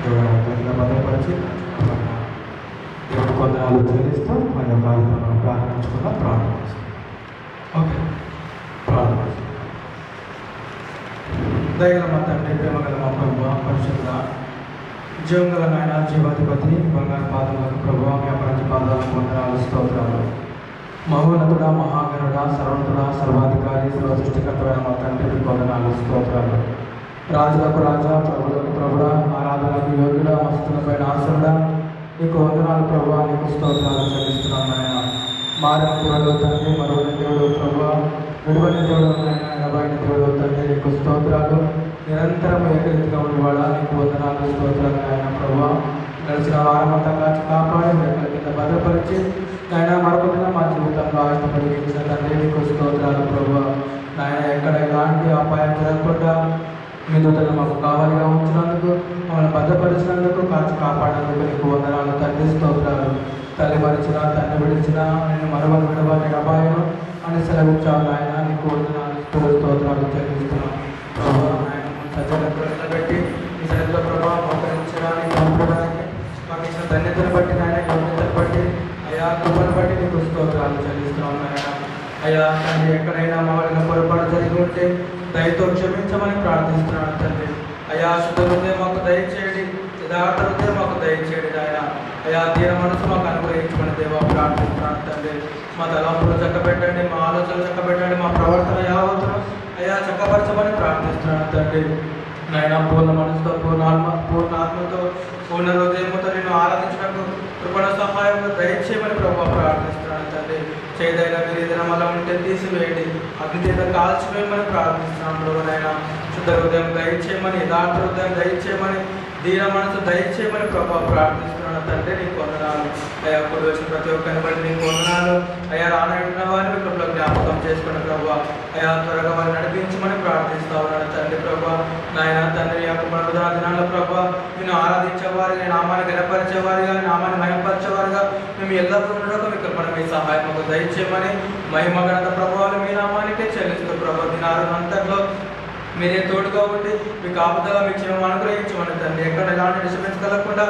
దేవుడు భద్రపరిచి దేవుడు కొందనాలు చెల్లిస్తూ మన యొక్క కార్యక్రమం ప్రారంభించుకున్న ప్రార్థన చేస్తాం. ఓకే, ప్రార్థన చేస్తాం. దయగల మా తండ్రి, ప్రేమగల మా ప్రభువా, పరిశుద్ధ జీవం గల నాయన, జీవాధిపతి, బంగారు పాదములకు ప్రభువా, వ్యాపారాజి పాదాలకు వందనాలు, స్తోత్రాలు. మహోన్నతుడా, మహాగణుడా, సర్వోన్నతుడా, సర్వాధికారి, సర్వసృష్టికర్తమైన మా తండ్రికి వందనాలు, స్తోత్రాలు. రాజులకు రాజా, ప్రభులకు ప్రభుడా, ఆరాధనకు యోగ్యుడా, మస్తులపై ఆశలుడా, నీకు వందనాలు ప్రభువా, నీకు స్తోత్రాలు చెల్లిస్తున్నాం నాయన. మారిన దేవుడు తండ్రి, మరువని దేవుడు ప్రభువా, విడువని దేవుడు నాయన, ఎనబైన దేవుడు తండ్రి, నీకు స్తోత్రాలు. నిరంతరం ఏకరీతిగా ఉండేవాడా, నీకు వందనాలు, స్తోత్రాలు నాయన ప్రభువా. గడిచిన వారమంతా కాచి కాపాడి రెక్కల కింద భద్రపరిచి నాయన మరొకటిన మా జీవితంలో ఆశపడిన తండ్రి, నీకు స్తోత్రాలు ప్రభువా. నాయన ఎక్కడ ఎలాంటి అపాయం జరగకుండా మీ దూతలు మాకు కావాలిగా ఉంచినందుకు, మమ్మల్ని భద్రపరిచినందుకు, కాచి కాపాడినందుకు నీకు వందనాలు తండ్రి, స్తోత్రాలు. తల్లి మరిచిన, తండ్రి విడిచిన, నేను మరొకరు విడవని అపాయం అని సెలవిచ్చావు నాయన, నీకు వందనాలు, స్తోత్రాలు చెల్లిస్తున్నాను ప్రభువా. నాయన సజ్జలను నిలబెట్టి ఈ సన్నిధిలో ప్రభావ మోకరించడానికి, పంపడానికి మాకు ఇచ్చిన ధన్యతను బట్టి నాయన, యోగ్యతను బట్టి అయా, కృపను బట్టి నీకు స్తోత్రాలు చెల్లిస్తున్నాం నాయన. అయ్యా తండ్రి, ఎక్కడైనా మా వల్ల పొరపాటు జరిగి ఉంటే దయతో క్షమించమని ప్రార్థిస్తున్నాను తండ్రి. అయా, శుద్ధ హృదయం మాకు దయచేయండి, యథార్థ హృదయం మాకు దయచేయండి నాయన. అయా, దీన మనసు మాకు అనుగ్రహించమని దేవా ప్రార్థిస్తున్నాను తండ్రి. మా తలంపులు చక్కబెట్టండి, మా ఆలోచనలు చక్కబెట్టండి, మా ప్రవర్తన యావత్తును అయా చక్కపరచమని ప్రార్థిస్తున్నాను తండ్రి. నాయన, పూర్ణ మనసుతో, పూర్ణ ఆత్మతో, పూర్ణ హృదయంతో నేను ఆరాధించడానికి కృపణ సహాయంలో దయచేయమని ప్రభావ ప్రార్థిస్తున్నాను తండ్రి. చేదైనా మీరు ఏదైనా మళ్ళీ ఉంటే తీసివేయండి, అగ్నితీత కాల్చివేయమని ప్రార్థిస్తున్నాను ప్రభు. నాయన, శుద్ధ హృదయం దయచేయమని, యథార్థ హృదయం దయచేయమని, దీన మనసు దయచేయమని ప్రభావ ప్రార్థిస్తున్నాను తండ్రి. నీకు వందనాలు అయ్యా. ఇప్పుడు వచ్చిన ప్రతి ఒక్కరిని బట్టి నీకు వందనాలు అయ్యా. రానడిన వారిని కృపలో జ్ఞాపకం చేసుకుని ప్రభావ అయ్యా, త్వరగా వారిని నడిపించమని ప్రార్థిస్తా ఉన్నాను తండ్రి ప్రభావ. నాయన తండ్రి, యొక్క పునరుద్ధరణ దినాల్లో ప్రభావ నేను ఆరాధించేవారిగా, నామాన్ని గణపరిచేవారిగా, నామాన్ని మహిమపరిచేవారిగా మేము ఎల్లప్పుడూ ఉండడం మీ కృపణ, మీ సహాయం మాకు దయచేయమని, మహిమ ఘనత ప్రభావాలు మీ నామానికే చెల్లిస్తూ ప్రభావ దినారం అంతట్లో మీరే తోడుగా ఉండి మీ కాపుదల మీ క్షేమం అనుగ్రహించమని తండ్రి. ఎక్కడ ఎలాంటి డిస్టర్బెన్స్ కలగకుండా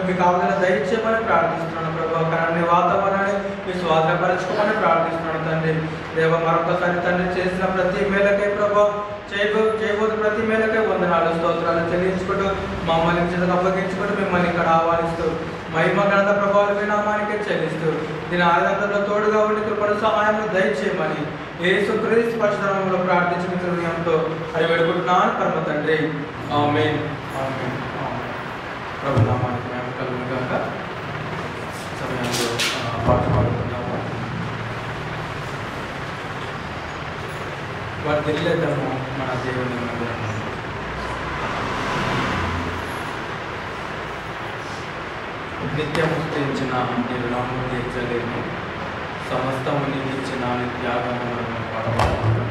మీ కాపుదల దయచేయమని ప్రార్థిస్తున్నాను ప్రభావ. కానీ వాతావరణాన్ని మీ స్వాధీనపరచుకోమని ప్రార్థిస్తున్నాను తండ్రి. దేవ, మరొకసారి తండ్రి చేసిన ప్రతి మేలకై ప్రభావ, చేయబోతు ప్రతి మేలకై వందనాలు, స్తోత్రాలు చెల్లించుకుంటూ, మమ్మల్ని చేతకు అప్పగించుకుంటూ, మిమ్మల్ని ఇక్కడ ఆహ్వానిస్తూ, మహిమ ఘనత ప్రభావాలు మీ నామానికే చెల్లిస్తూ, దీని ఆరాధనలో తోడుగా ఉండి కృపణ సహాయంలో దయచేయమని యేసుక్రీస్తు పరిశుద్ధ నామములో ప్రార్థించి మీ హృదయంతో అది వేడుకుంటున్నాను పరమ తండ్రి. ఆమేన్, ఆమేన్, ఆమేన్. ప్రభు నామానికి మహిమ కలుగును గాక. సమయంలో పాట పాడుతున్నాము. వర్ధిల్లేదము మన దేవుని మందిరము. నిత్యము స్తుతించిన నీ నామము తీర్చలేము, సమస్తము నీకు ఇచ్చిన నీ త్యాగములను పాడబడుతున్నాం.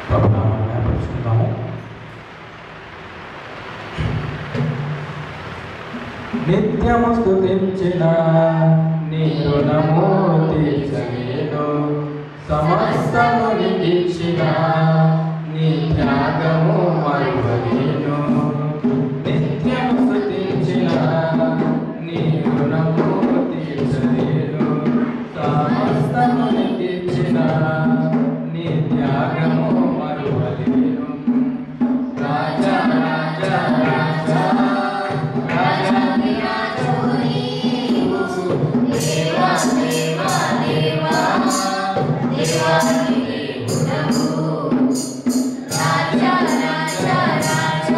ప్రభు నామాన్ని జ్ఞాపరించుకుందాము. నిత్యము స్తుతించిన నీ రుణము తీర్చలేను, సమస్తము నీకు ఇచ్చిన నీ త్యాగము మరువలేను. నిత్యము స్తుతించిన నీ రుణము తీర్చలేను, సమస్తము నీకు ఇచ్చిన నీ త్యాగము మరువలేను. రాజా రాజా రాజా దేవా దేవా దేవా దేవా రాజా రాజా రాజా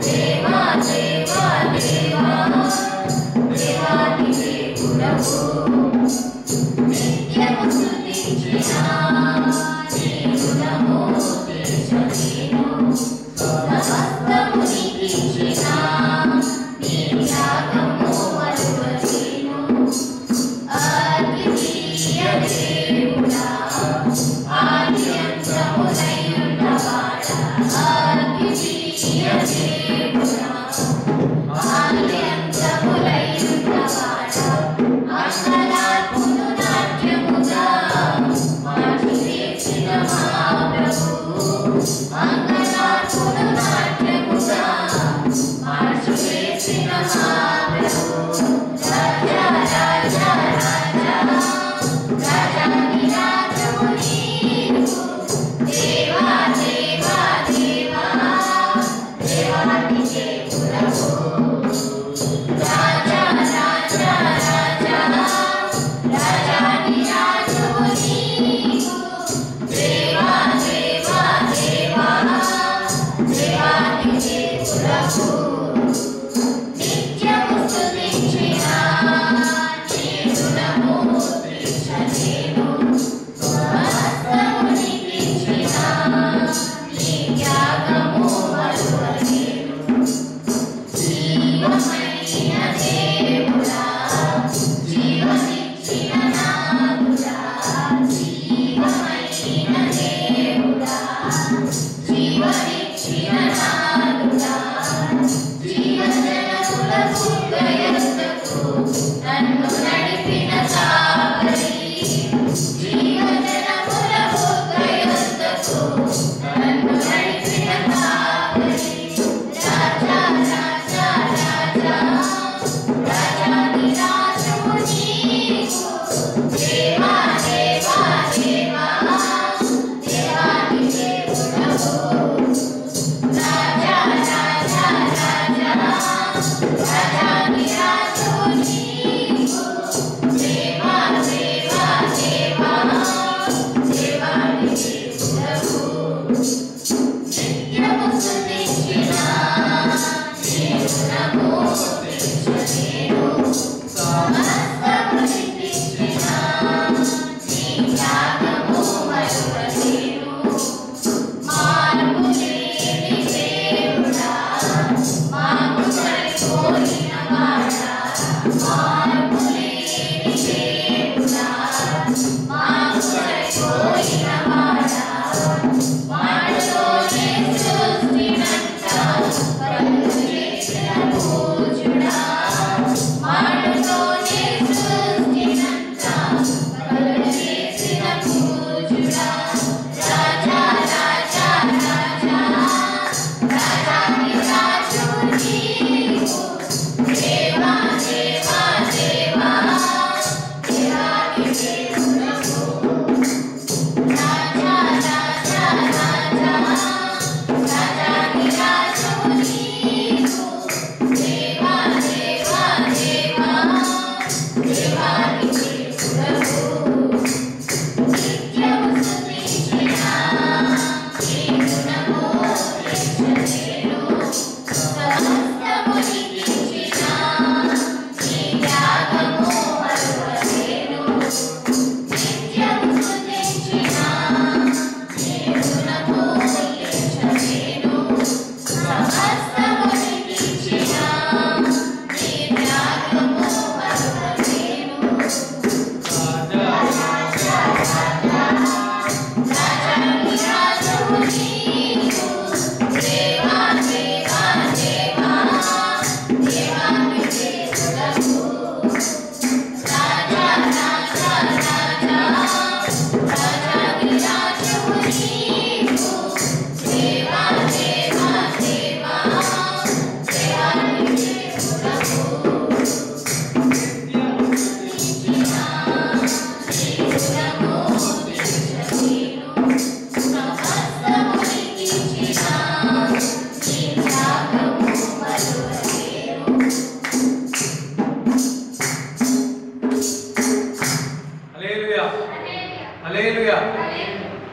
దేవా దేవా దేవా నిత్యము స్తుతించిన నీ రుణము తీర్చలేను, సమస్తము నీకు ఇచ్చిన నీ త్యాగము మరువలేను. అద్వితీయ దేవుడా, ఆది అంతములై ఉన్నవాడా, అద్వితీయ దేవుడా, ఆది అంతములై ఉన్నవాడా, అంగలార్పును నాట్యముగా మార్చి తీర్చిన మా ప్రభు, అంగలా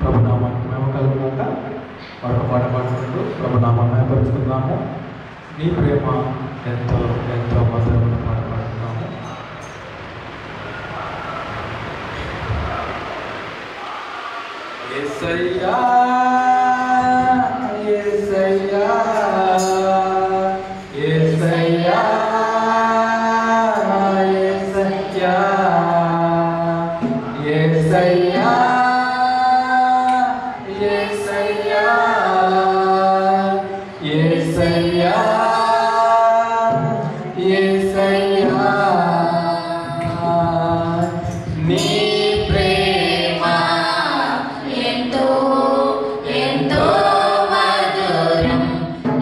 ప్రభునామానికి మేము కలుగుగాక. మరొక పాట పాడుకుంటూ ప్రభునామాన్ని మహిమపరుచుకుందాము. నీ ప్రేమ ఎంతో ఎంతో మధురమైన పాట పాడుతున్నాము. యేసయ్యా యేసయ్యా యేసయ్యా యేసయ్యా యేసయ్యా యేసయ్యా యేసయ్యా యేసయ్యా నీ ప్రేమ ఎంతో ఎంతో మధురం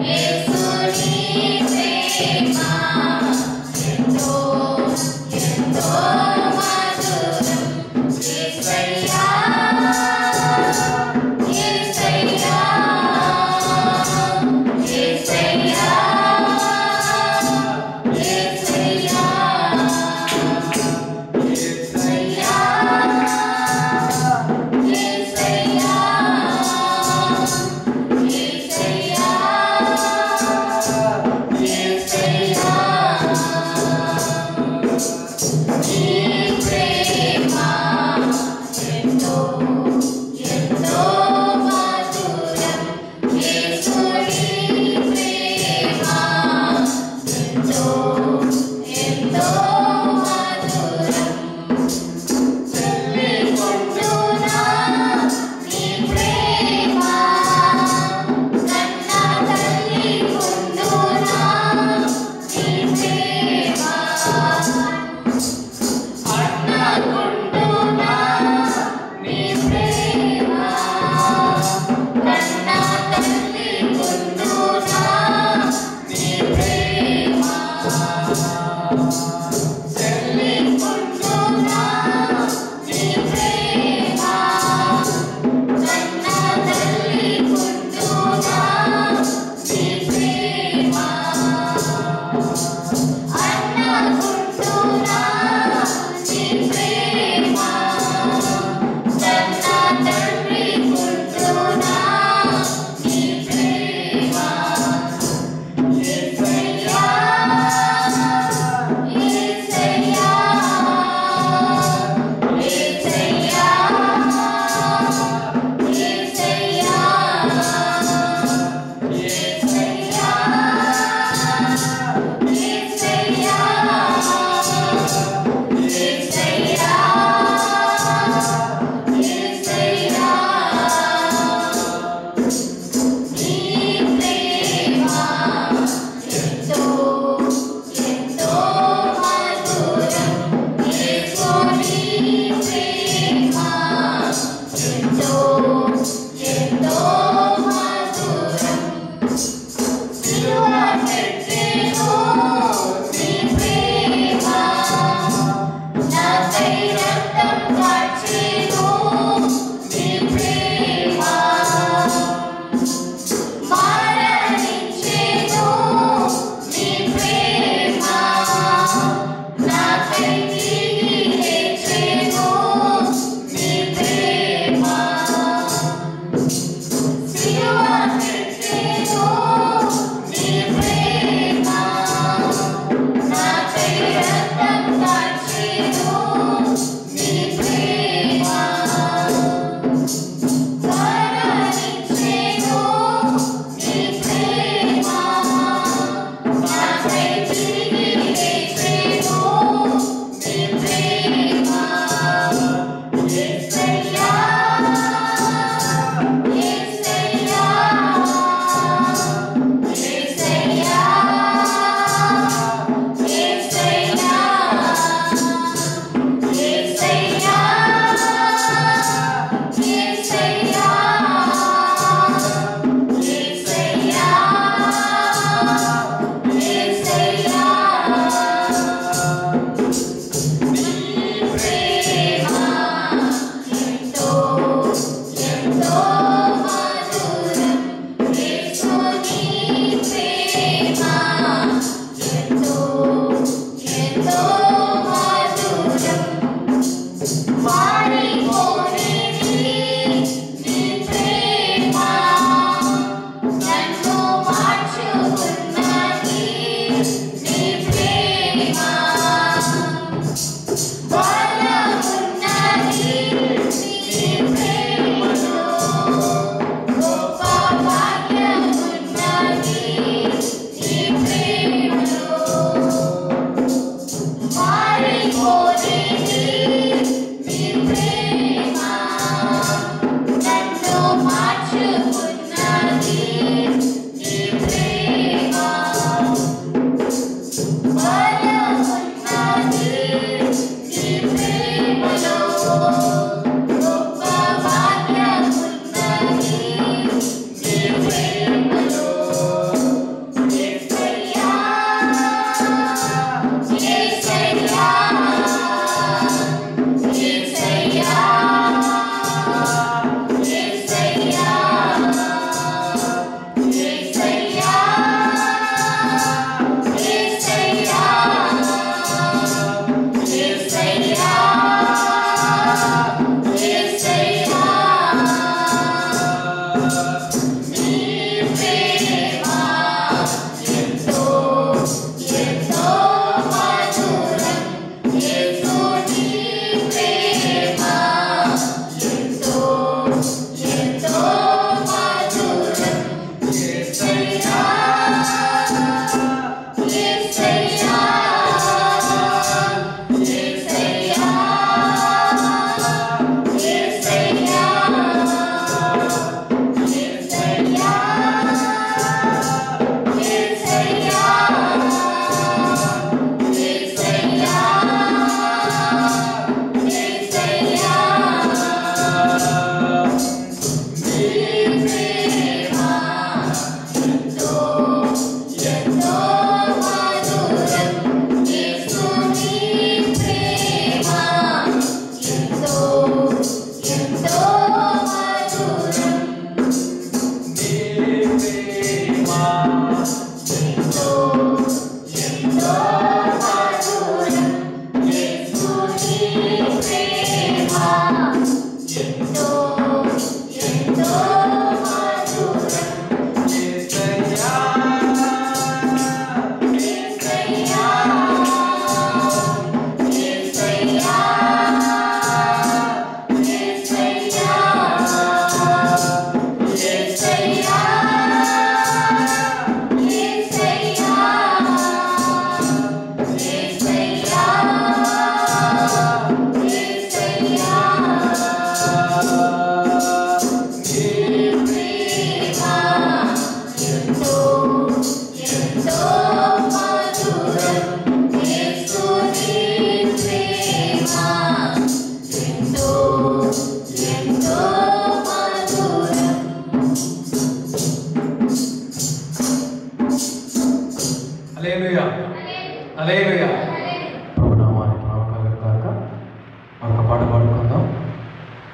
యేసు నీ ప్రేమ ఎంతో ఎంతో మధురం యేసయ్యా యేసయ్యా యేసయ్యా యేసయ్యా ఎంతో మధురం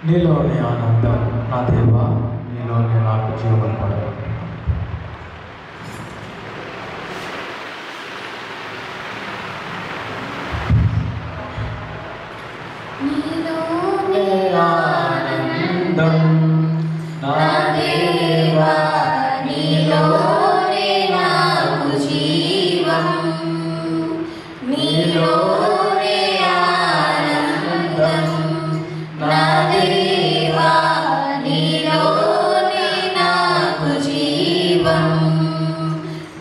నీలోని ఆనందం నా దేవా, నీలోనే నాకు జీవం పడదు. నీలోనే ఆనందం నా దేవా, నీలోనే నాకు జీవం. నీలోనే ఆనందం నా దేవా, నీలోనే నాకు జీవం.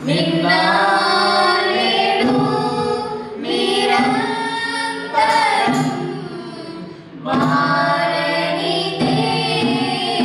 నిన్న నేడు నిరంతరం మారని దేవా,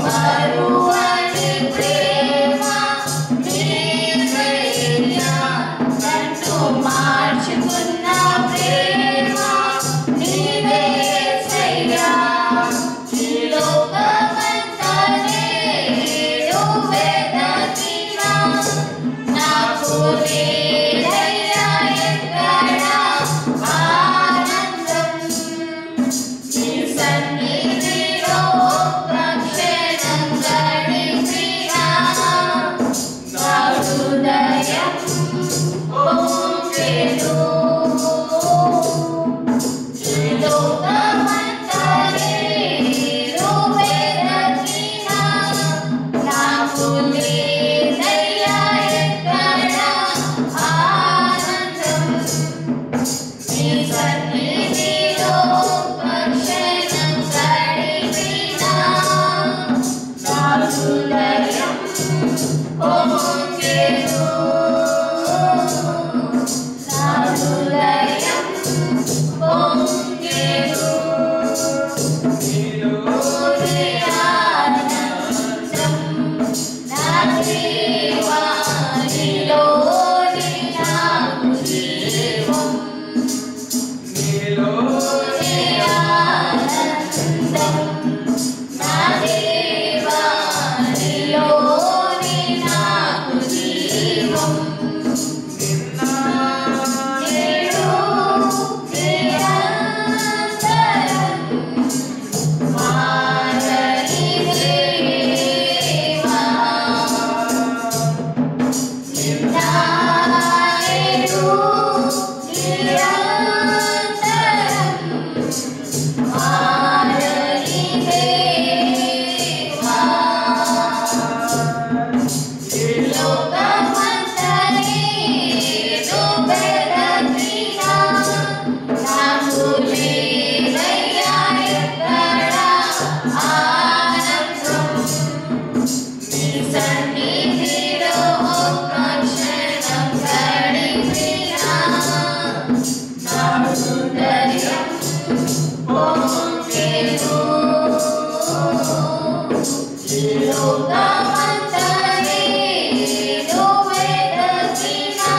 మరువని ప్రేమ నీదయ్యా నన్ను మార్చుకున్న ప్రేమ నీదే యేసయ్యా ఈ లోకమంతా నేను వెదకినా నాకు లేదయ్యా ఎక్కడ ఆనందం నీ సన్నిధిలో ఒక్క క్షణం గడిపినా నా హృదయం పొంగెను ఈ లోకమంతా నేను వెదకినా నాకు లేదయ్యా ఎక్కడ ఆనందం నీ సన్నిధిలో ఒక్క క్షణం గడిపినా నా హృదయం పొంగెను నా హృదయం పొంగెను నీలోని ఆనందం నా దేవా నీలోని నాకు జీవం నీలోని ఆనందం నా దేవా నీలోని నాకు జీవం నేడు నిరంతరం మారని దేవా నిన్నాడు నిరంతరం మారని దేవా ఈ లోకమంతా నేను వెదకినా నాకు లేదయ్యా ఎక్కడ ఆనందం నీ సన్నిధిలో ఒక్క క్షణం గడిపినా నా హృదయం పొంగెను ఈ లోకమంతా నేను వెదకినా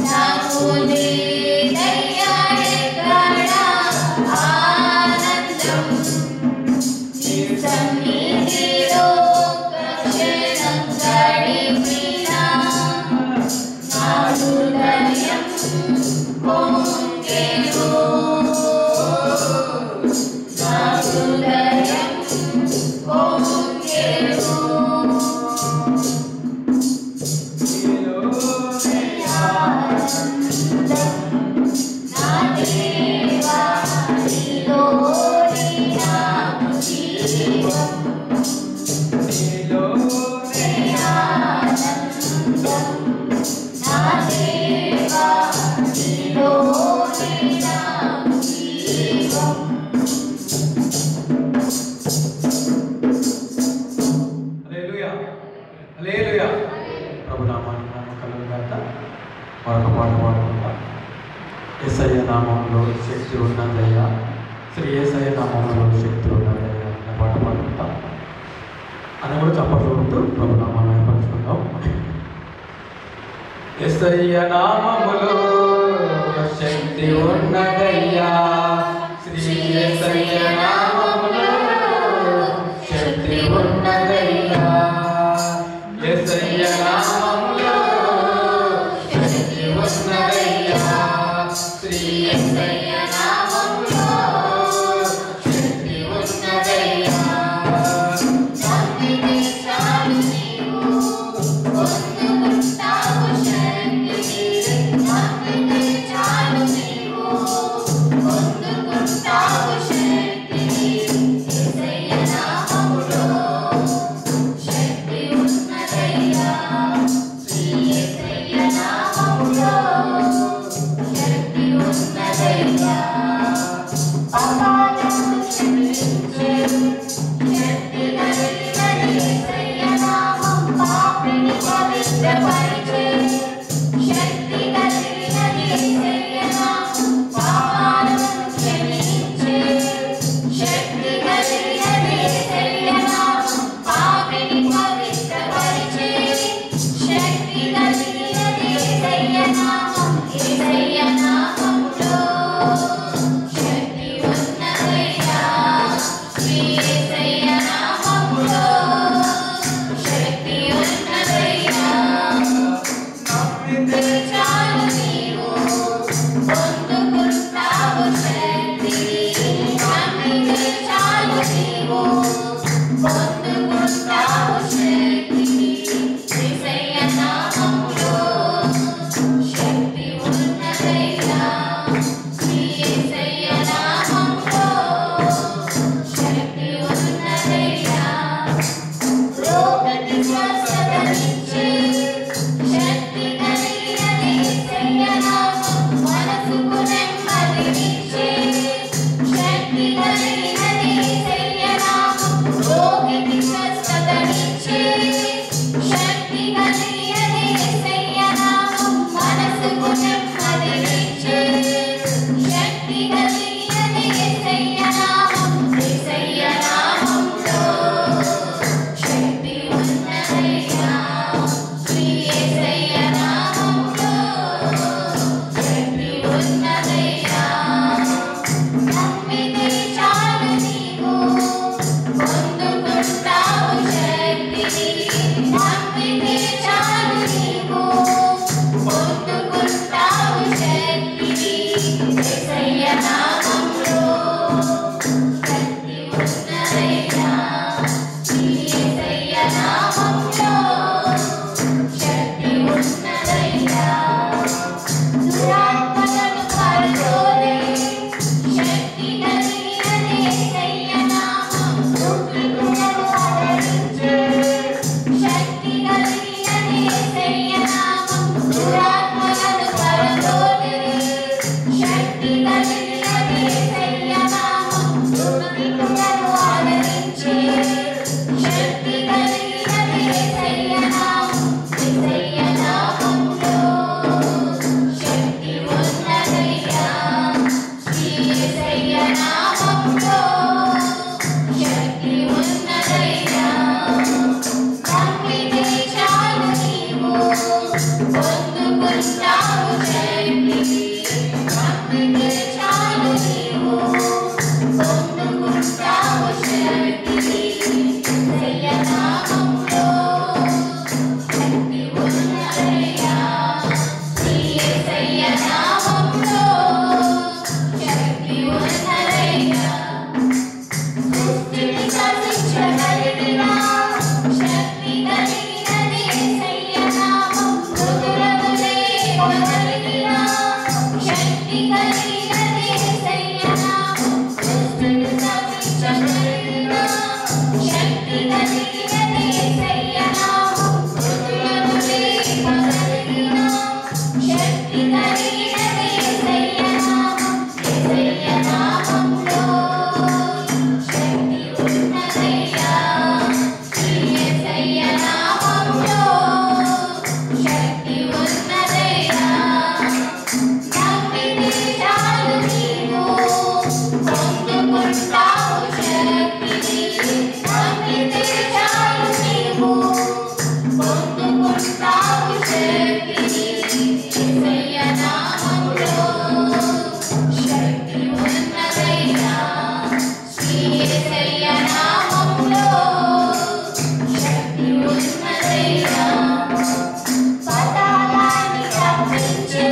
నాకు లేదయ్యా ఎక్కడ ఆనందం నీ సన్నిధిలో ఒక్క క్షణం గడిపినా నా హృదయం పొంగెను నా హృదయం పొంగెను నీలోని ఆనందం నా దేవా నీలోని నాకు జీవం నీలోని ఆనందం నా దేవా నీలోని నాకు జీవం హల్లెలూయా హల్లెలూయా ప్రభు నామానికి మహిమ కలుగుగాక. మరొక పాట పాడుకుందాం. యేసయ్య నామములో శక్తి ఉన్నదయ్యా, శ్రీ యేసయ్య నామములో శక్తి ఉన్నదయ్యా అనే పాట పాడుకుందాం. అని కూడా చెప్పకూడదు. ప్రభు నామాన్ని మహిమపరుచుకుందాం. యేసయ్య నామములో శక్తి ఉన్నదయ్యా, శ్రీ యేసయ్య నామములో శక్తి ఉన్నదయ్యా, యేసయ్య నామములో శక్తి ఉన్నదయ్యా, శ్రీ యేసయ్య నామములో శక్తి ఉన్నదయ్యా నమ్మితే చాలు నీవు పొందుకుంటావు శక్తిని నమ్మితే చాలు నీవు పొందుకుంటావు శక్తిని నీవు పొందుకుంటావు శక్తిని యేసయ్య నామములో శక్తి ఉన్నదయ్యా నీ యేసయ్య నామములో శక్తి ఉన్నదయ్యా రోగని స్వస్థతనిచ్చే శక్తి కలిగినది యేసయ్య నామం మనసుకు నెమ్మదినిచ్చే శక్తి కలిగినది యేసయ్య నామం రోగికి స్వస్థతనిచ్చే శక్తి కలిగినది యేసయ్య నామం మనసుకు నెమ్మదినిచ్చే శక్తి కలిగినది యేసయ్య నామం యేసయ్య నామంలో శక్తి ఉన్నదయ్యా నీ యేసయ్య నామంలో శక్తి ఉన్నదయ్యా నమ్మితే చాలు నీవు పొందుకుంటావు శక్తిని నమ్మితే చాలు నీవు పొందుకుంటావు శక్తిని యేసయ్య నామంలో శక్తి ఉన్నదయ్యా నీ యేసయ్య నామంలో శక్తి ఉన్నదయ్యా దురాత్మలను పారదోలే శక్తి కలిగినది యేసయ్య నామం దుఃఖితులను ఆదరించే శక్తి కలిగినది యేసయ్య నామం దురాత్మలను పారదోలే శక్తి కలిగినది యేసయ్య నామం దుఃఖితులను ఆదరించే శక్తి కలిగినది యేసయ్య నామం యేసయ్య నామంలో శక్తి ఉన్నదయ్యా నీ యేసయ్య నామంలో శక్తి ఉన్నదయ్యా నమ్మితే చాలు నీవు పొందుకుంటావు శక్తిని నమ్మితే చాలు నీవు పొందుకుంటావు శక్తిని యేసయ్య నామంలో శక్తి ఉన్నదయ్యా నీ యేసయ్య నామంలో శక్తి ఉన్నదయ్యా సృష్టిని శాసించగలిగిన శక్తి కలిగినది యేసయ్య నామం మృతులను లేపగలిగిన శక్తి కలిగినది యేసయ్య నామం సృష్టిని శాసించగలిగిన శక్తి కలిగినది యేసయ్య నామం మృతులను లేపగలిగిన శక్తి కలిగినది యేసయ్య నామం యేసయ్య నామంలో శక్తి ఉన్నదయ్యా నీ యేసయ్య నామంలో శక్తి ఉన్నదయ్యా నమ్మితే చాలు నీవు పొందుకుంటావు శక్తిని నమ్మితే చాలు నీవు పొందుకుంటావు శక్తిని యేసయ్య నామంలో శక్తి ఉన్నదయ్యా నీ యేసయ్య నామంలో శక్తి ఉన్నదయ్యా పాతాళాన్ని తప్పించే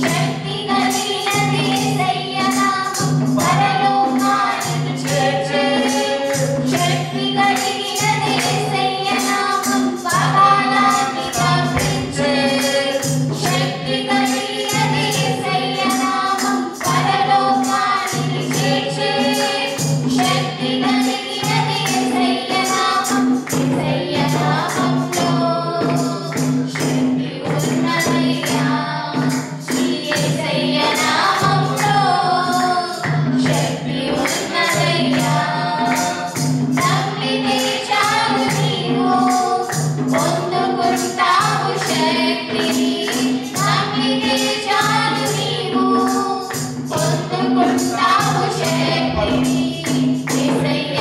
శక్తి కలిగినది యేసయ్య నామం పరలోకానికి చేర్చే శక్తి కలిగినది యేసయ్య నామం పాతాళాన్ని తప్పించే శక్తి కలిగినది యేసయ్య నామం పరలోకానికి చేర్చే శక్తి కలిగినది యేసయ్య నామం యేసయ్య నామంలో శక్తి ఉన్నదయ్యా నీ యేసయ్య నామంలో శక్తి ఉన్నదయ్యా నమ్మితే చాలు నీవు పొందుకుంటావు శక్తిని నమ్మితే చాలు నీవు పొందుకుంటావు శక్తిని యేసయ్య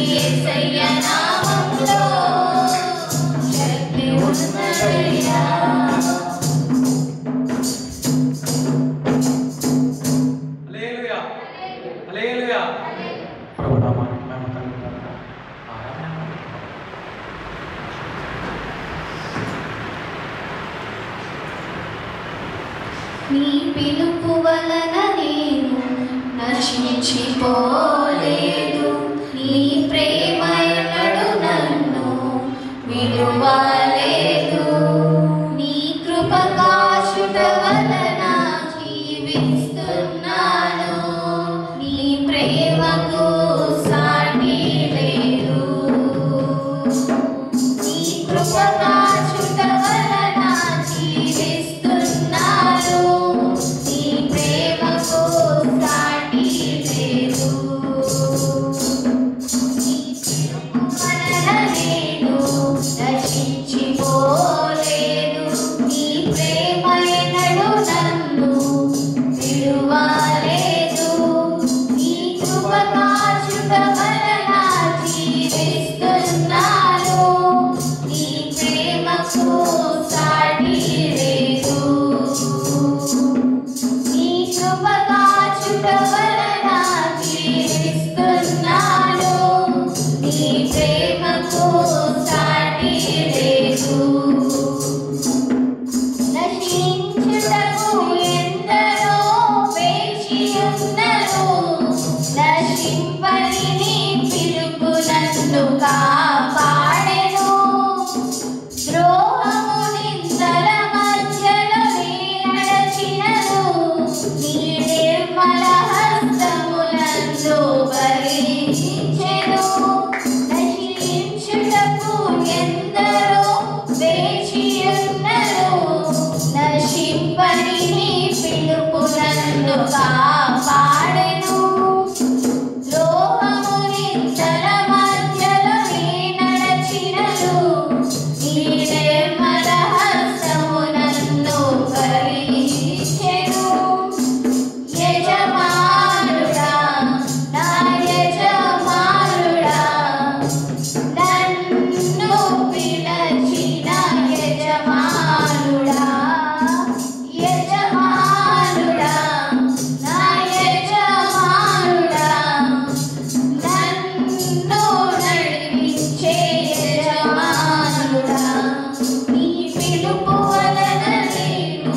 యేసయ్య నామములో శక్తి ఉన్నదయ్యా. హల్లెలూయా హల్లెలూయా. ప్రభు నామానికి మహిమ కలుగును గాక. నీ పిలుపు వలన నేను నశించిపోలేదు, నీ ప్రేమ ఎన్నడు నన్ను విడువలేదు. నీ కృప కాచుట వలన జీవిస్తున్నాను, నీ ప్రేమకు సాటి లేదు. నీ కృప కాచుట వలన జీవిస్తున్నాను, నీ ప్రేమకు సాటి లేదు. నీ పిలుపు వలన నేను నశించిపోలేదు, నీ ప్రేమ ఎన్నడు నన్ను విడువలేదు. నీ కృప కాచుట వలన జీవిస్తున్నాను, నీ ప్రేమకు సాటి లేదు. నీ కృప కాచుట వలన జీవిస్తున్నాను, నీ ప్రేమకు సాటి లేదు. నశించుటకు ఎందరో వేచి ఉన్నరు, నశింపని నీ పిలుపు నన్ను కాపాడెను. ద్రోహము నిందల మధ్యలో నీ నడచినను, నీ నిర్మల హస్తము నన్ను భరించెను. నశించుటకు ఎందరో వేచి ఉన్నరు, నశింపని నీ పిలుపు నన్ను కాపాడెను. ద్రోహము నిందల మధ్యలో నీ నడచినను, నీ నిర్మల హస్తము నన్ను భరించెను. యజమానుడా, నా యజమానుడా, నన్ను పిలచిన యజమానుడా, యజమానుడా, నా యజమానుడా, నన్ను నడిపించే యజమానుడా. నీ పిలుపు వలన నేను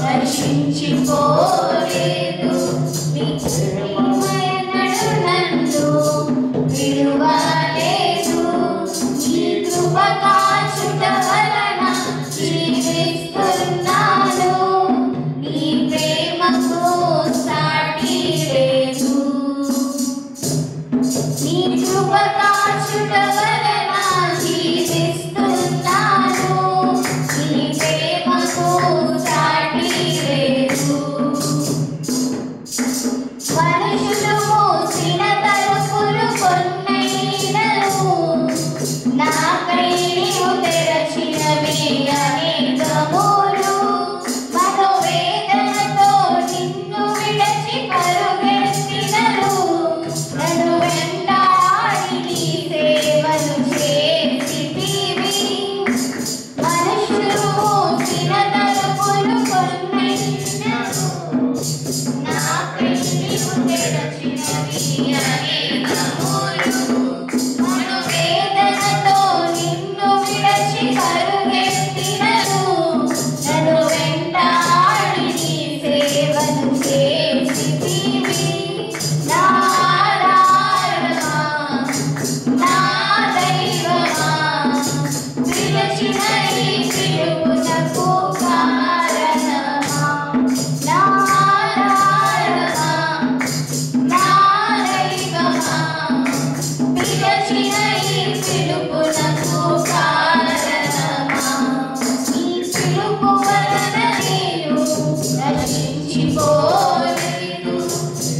నశించిపోలేదు, నీ ప్రేమ ఎన్నడు నన్ను విడువలేదు. నీ కృప కాచుట వలన జీవిస్తున్నాను, నీ ప్రేమకు సాటి లేదు. నీ కృప కాచుట వలన జీవిస్తున్నాను, నీ ప్రేమకు సాటి లేదు. మనుషులు మూసిన తలుపులు కొన్నైనను, నాకై నీవు తెరచినవి అనేకములు. మనోవేదనతో నిన్ను విడచి పరుగెత్తినను, నన్ను వెంటాడి నీ సేవలు చేసితివి. మనుషులు మూసిన తలుపులు కొన్నైనను, నాకై నీవు తెరచినవి అనేకములు. మనోవేదనతో నిన్ను విడచి పరుగెత్తినను, నన్ను వెంటాడి నీ సేవలు చేసితివి. నా ఆధారమా, నా దైవమా, పిలిచిన ఈ పిలుపునకు కారణమా. నా ఆధారమా, నా దైవమా, పిలిచిన ఈ పిలుపునకు కారణమా. నీ పిలుపు వలన నేను నశించిపోలేదు,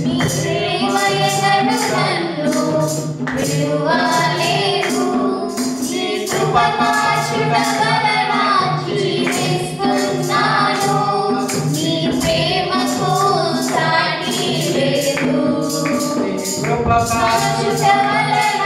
నీ ప్రేమ ఎన్నడు నన్ను విడువలేదు. నీ కృప కాచుట వలన జీవిస్తున్నాను, నీ ప్రేమకు సాటి లేదు. నీ కృప కాచుట వలన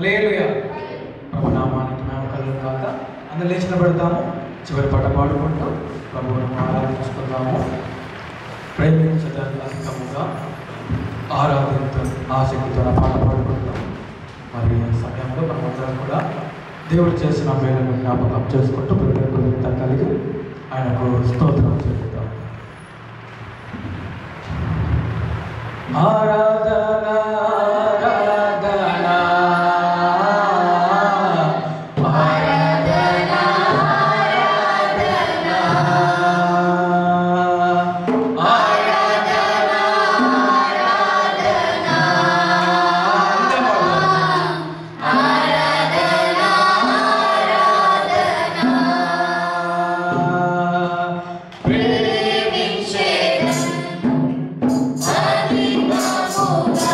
హల్లెలూయా. ప్రభు నామానికి మేము కలుగును కాక. అందరూ లేచిన పెడతాము. చివరి పాట పాడుకుంటూ ప్రభువును ఆరాధించుకుందాము. ప్రేమించడానికి అధికముగా ఆరాధనతో ఆసక్తితో పాట పాడుకుంటాం. మరి ఈ సమయంలో మనమందరం కూడా దేవుడు చేసిన మేలను జ్ఞాపకం చేసుకుంటూ కృతజ్ఞత కలిగి ఆయనకు స్తోత్రం చెల్లిద్దాం. ఆరాధన ప్రేమించేదం అధికముగా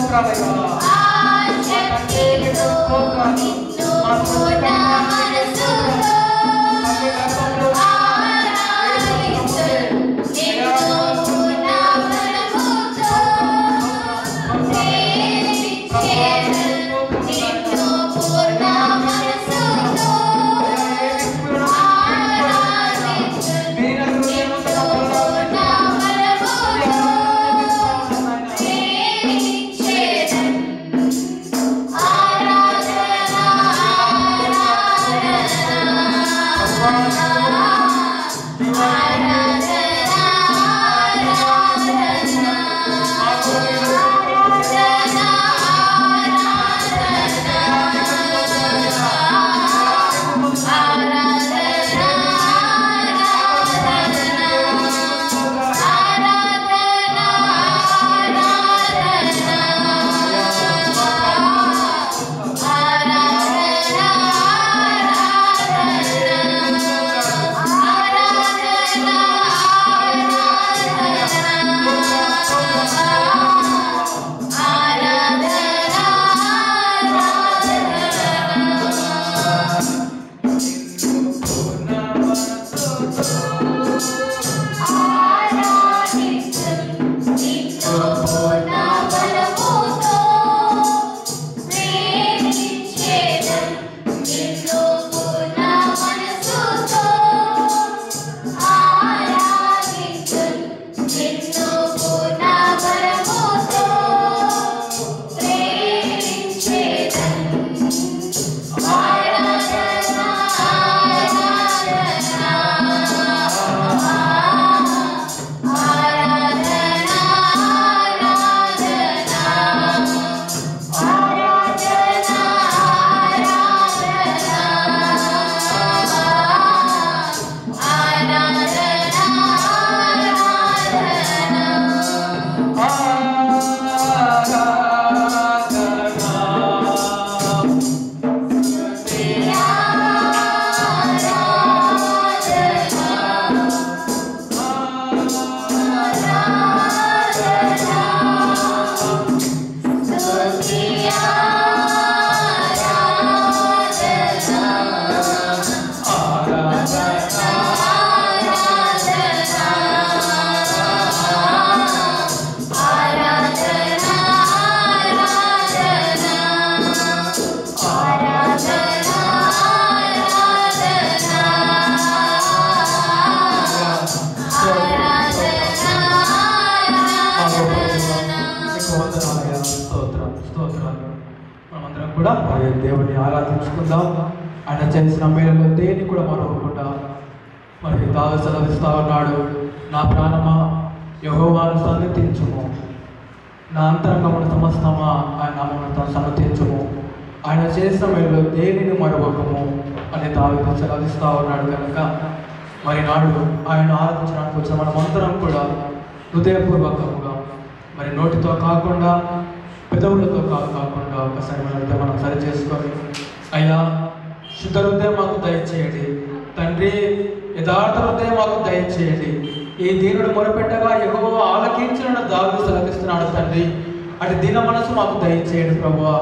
స్తోత్రాలయ్యా. ఆశక్తితో నిన్ను పూర్ణ మనసుతో ఆరాధించును. నిన్ను పూర్ణ బలముతో ప్రేమించెదను. నిన్ను పూర్ణ మనసుతో ఆరాధించును. నిన్ను పూర్ణ బలముతో ప్రేమించెదను. ఆరాధన కూడా మరి దేవుని ఆరాధించుకుందాం. ఆయన చేసిన మేలలో దేన్ని కూడా మరవకుండా మరి దావీదు సెలవిస్తా ఉన్నాడు, నా ప్రాణమా యెహోవాను సన్నిధించుము, నా అంతరంగమున సమస్తమా ఆయన నామమును సన్నిధించుము, ఆయన చేసిన మేలలో దేనిని మరవకము అని దావీదు సెలవిస్తా ఉన్నాడు. కనుక మరి నాడు ఆయన ఆరాధించడానికి వచ్చిన మనమందరం కూడా హృదయపూర్వకముగా మరి నోటితో కాకుండా పెదవులతో కాకుండా ఒకసారి మనం సరి చేసుకొని, అయ్యా శుద్ధ హృదయం మాకు దయచేయండి తండ్రి, యథార్థ హృదయం మాకు దయచేయండి. ఈ దీనుడు మొరపెట్టగా యెహోవా ఆలకించిన దావీదు సెలవిస్తున్నాడు తండ్రి, అటు దీన మనసు మాకు దయచేయండి ప్రభువా.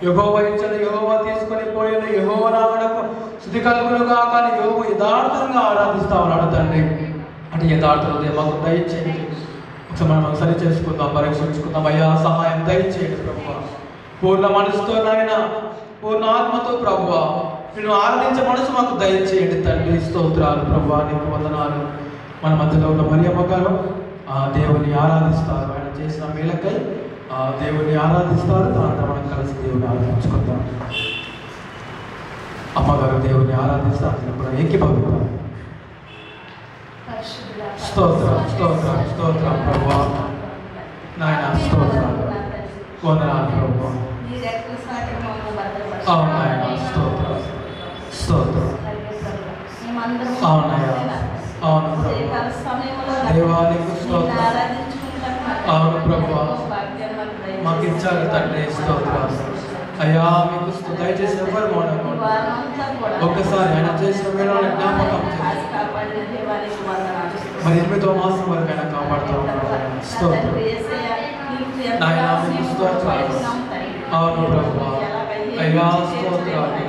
యెహోవా ఇచ్చిన యెహోవా తీసుకొని పోయిన యెహోవా నామమునకు స్తుతి కలుగునుగా, కానీ యెహోవా యథార్థంగా ఆరాధిస్తా ఉన్నాడు తండ్రి, అటు యథార్థ హృదయం మాకు దయచేయండి. మనం సరి చేసుకుందాం, పరీక్షించుకుందాం. అయ్యా సహాయం దయచేయండి ప్రభువా. పూర్ణ మనసుతో నాయన, పూర్ణ ఆత్మతో ప్రభువా నిన్ను ఆరాధించే మనసు మాకు దయచేయండి తండ్రి. స్తోత్రాలు ప్రభువా, నీకు వందనాలు. మన మధ్యలో ఉన్న మరియమ్మ గారు దేవుని ఆరాధిస్తారు. ఆయన చేసిన మేలకై దేవుని ఆరాధిస్తారు. దాంతో మనం కలిసి దేవుని ఆరాధించుకుందాం. అమ్మగారు దేవుని ఆరాధిస్తారు, కూడా ఏకీభవిస్తారు. స్తోత్రం స్తోత్రం స్తోత్రం ప్రభువా, నాయన స్తోత్రాలు, వందనాలు ప్రభువా. అవును నాయన, స్తోత్రం స్తోత్రం. అవునయ్యా, అవును ప్రభువా, దేవానికి స్తోత్రం. అవును ప్రభువా, మాకు ఇచ్చారు తండ్రి, స్తోత్రం. అయ్యా మీకు దయచేసి ఎవరు మౌనం ఒక్కసారి ఆయన చేసిన మీరు జ్ఞాపకం మరి 8వ మాసం వరకు ఆయన కాపాడుతూ ఉన్నాడు. స్తోత్రం. నాయనా మీకు స్తోత్రాలు. అవును ప్రభువా. అయ్యా స్తోత్రాలు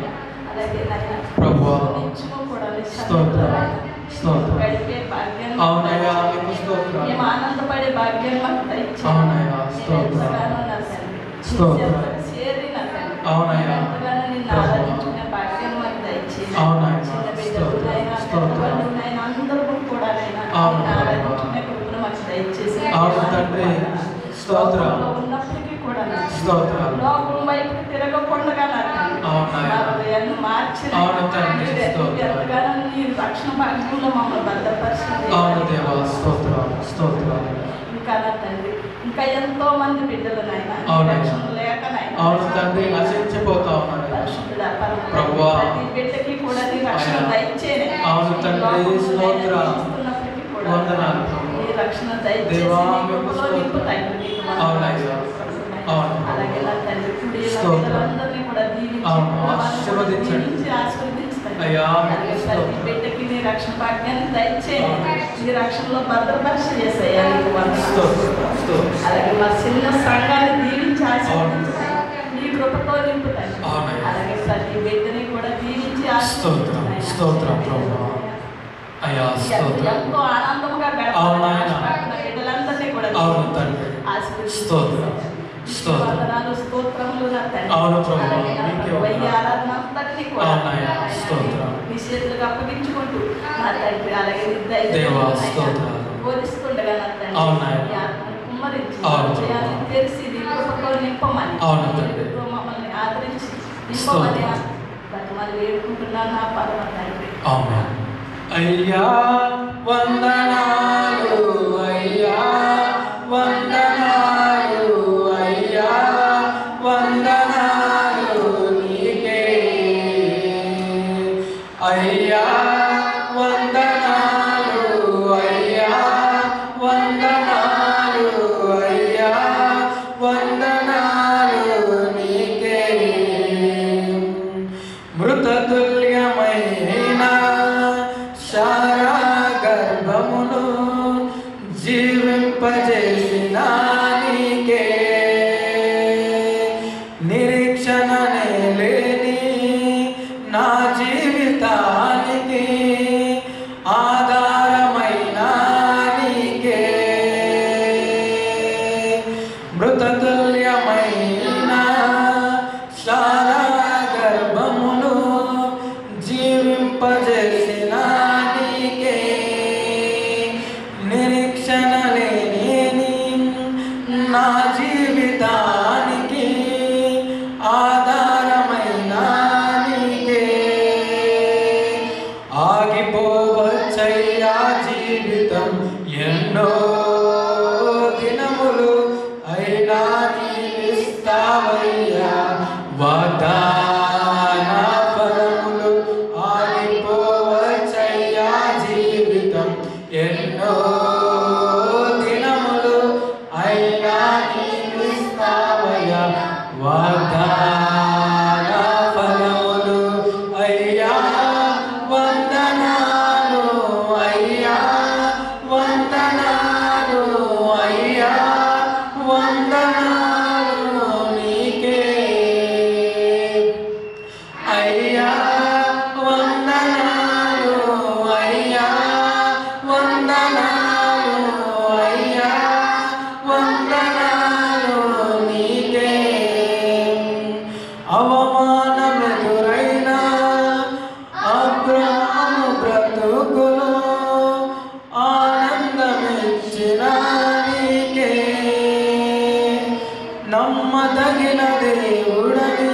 ప్రభువా. స్తోత్రాలు స్తోత్రాలు. అవునయ్యా మీకు స్తోత్రాలు. ఆనందపడే భాగ్యం మాకు దయచేయండి. అవునయ్యా స్తోత్రాలు స్తోత్రాలు. అవునయ్యా అవును తండ్రి స్తోత్రాలు స్తోత్రాలు. అవును తండ్రి రక్షణ భాగ్యంలో మమ్మల్ని భద్రపరిచింది. అవును దేవా స్తోత్రాలు స్తోత్రాలు. ఇంకా తండ్రి ఇంకా ఎంతో మంది బిడ్డలు అవును తండ్రి నశించిపోతా ఉన్నారు ప్రభువా. బిడ్డకి కూడా రక్షణ దయచేయండి. అవును తండ్రి స్తోత్రాలు వందనాలు రక్షణ దేవా మీకు అవునయ్యా. అవును స్తోత్రాలు. అవును ఆశీర్వదించండి అయ్యా. బిడ్డకి నీ రక్షణ భాగ్యాన్ని దయచేయండి. నీ రక్షణలో భద్రపరిచి చేసేయ్యా. అలాగే మా చిన్న సంఘాన్ని దీవించి ఆశీర్వదించండి. నీ కృపతో నింపుతాయి. అలాగే ప్రతి బిడ్డని కూడా దీవించి స్తోత్రం స్తోత్రం ప్రభువా. అయ్యా స్తోత్రం. ఎంతో ఆనందంగా బిడ్డలందరినీ కూడా అవును తండ్రి స్తోత్రం స్తోత్రం. స్తోత్రములు అవును ప్రభువా. ఆరాధన అంతటినీ కూడా స్తోత్రం నీ చేతులకు అప్పగించుకుంటూ నా తండ్రి అలాగే దేవా స్తోత్రాలు బోధిస్తుండగా నా తండ్రి కుమ్మరించి తెలిసి నీ కృపతో నింపమని మమ్మల్ని ఆదరించి నింపమని మళ్ళీ వేడుకుంటున్నాను నా పరమ తండ్రి. అయ్యా వందనాలు అయ్యా వందనాలు అయ్యా వందనాలు నీకే అయ్యా వందనాలు అయ్యా వందనాలు అయ్యా వందనాలు నీకే. మృతతుల్యమైన శారా గర్భమును జీవింపజేసిన నీకే నిరీక్షణనే లేని నా జీవితానికి ఆధారమైన నీకే. మృతతుల్యమైన శారా గర్భమును జీవింపజేసిన నీకే నిరీక్షణ లేని నా జీవితానికి ఆధారమైన నీకే. ఆగిపోవచ్చయ్యా జీవితం ఎన్నో దినములు అయినా నీవిస్తావయ్యా వాగ్దాన ఫలములు. ఆగిపోవచ్చయ్యా జీవితం ఎన్నో దినములు అయినా నీవిస్తావయ్యా వాగ్దాన ఫలములు. అయ్యా వందనాలు అయ్యా వందనాలు అయ్యా వందనాలు నీకే అయ్యా వందనాలు అయ్యా వందనాలు అయ్యా వందనాలు నీకే. అవమానమెదురైన అబ్రహాము బ్రతుకులో ఆనందమిచ్చిన నీకే నమ్మదగిన దేవుడని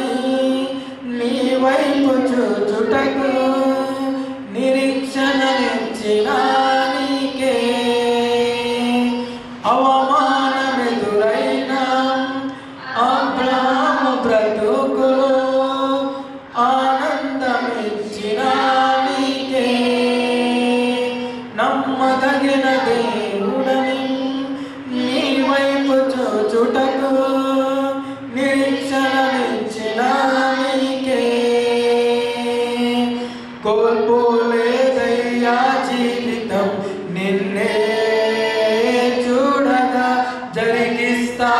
నీ వైపు చూచుటకు నిరీక్షణనిచ్చిన నీకే. అవమానమెదురైన అబ్రహాము బ్రతుకులో ఆనందమిచ్చిన నీకే నమ్మదగిన దేవుడని నీ వైపు చూచుటకు నిరీక్షణనిచ్చిన నీకే. కోల్పోలేదయ్యా జీవితం నిన్నే చూడగా జరిగిస్తా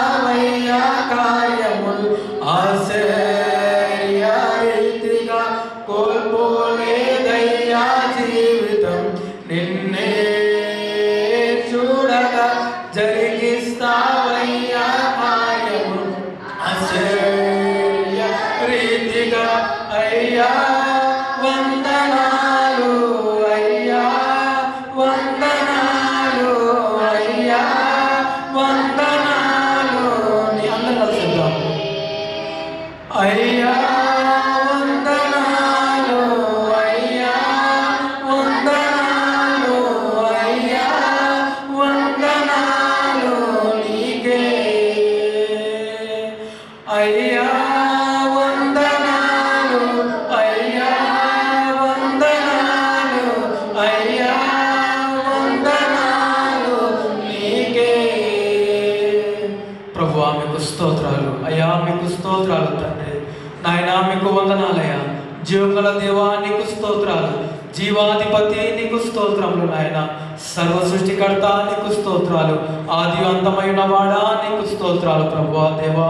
వందనాలయ్యా. జీవగల దేవా నీకు స్తోత్రాలు. జీవాధిపతి నీకు స్తోత్రములు నాయన. సర్వ సృష్టికర్త నీకు స్తోత్రాలు. ఆది అంతమైన వాడా నీకు స్తోత్రాలు ప్రభువా. దేవా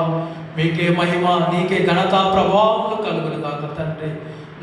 మీకే మహిమ, నీకే ఘనత ప్రభావములు కలుగును కాక తండ్రి.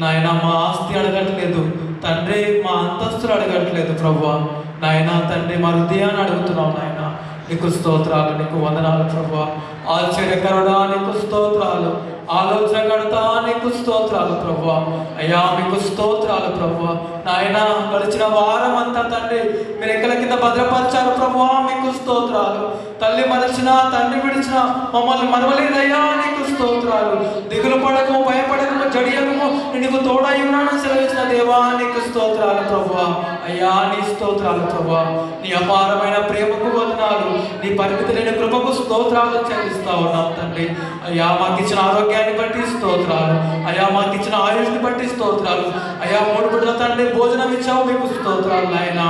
నాయన మా ఆస్తి అడగట్లేదు తండ్రి, మా అంతస్తులు అడగట్లేదు ప్రభువా. నాయన తండ్రి మా హృదయాన్ని అడుగుతున్నావు నాయన. నీకు స్తోత్రాలు, నీకు వందనాలు ప్రభువా. ఆశ్చర్యకరుడా నీకు స్తోత్రాలు. ఆలోచనకర్త నీకు స్తోత్రాలు ప్రభువా. అయ్యా మీకు స్తోత్రాలు ప్రభువా. నాయన గడిచిన వారం అంతా తండ్రి మీరు ఎక్కల కింద భద్రపరిచారు ప్రభువా. మీకు స్తోత్రాలు. తల్లి మరచిన, తండ్రి విడిచిన మమ్మల్ని మనవలేదయ్యా నీకు స్తోత్రాలు. దిగులు పడకము, భయపడకము, జడియకము, నీకు తోడై ఉన్నానని సెలవిచ్చిన దేవా నీకు స్తోత్రాలు ప్రభువా. అయ్యా నీ స్తోత్రాలు ప్రభువా. నీ అపారమైన ప్రేమకు వందనాలు, నీ పరిమితి లేని కృపకు స్తోత్రాలు చెల్లిస్తా ఉన్నాం తండ్రి. అయ్యా మాకు ఇచ్చిన ఆరోగ్యాన్ని బట్టి స్తోత్రాలు. అయ్యా మాకు ఇచ్చిన ఆయుష్ని బట్టి స్తోత్రాలు. అయ్యా మూడు బిడ్డల తండ్రి భోజనం ఇచ్చావు, మీకు స్తోత్రాలు నాయన.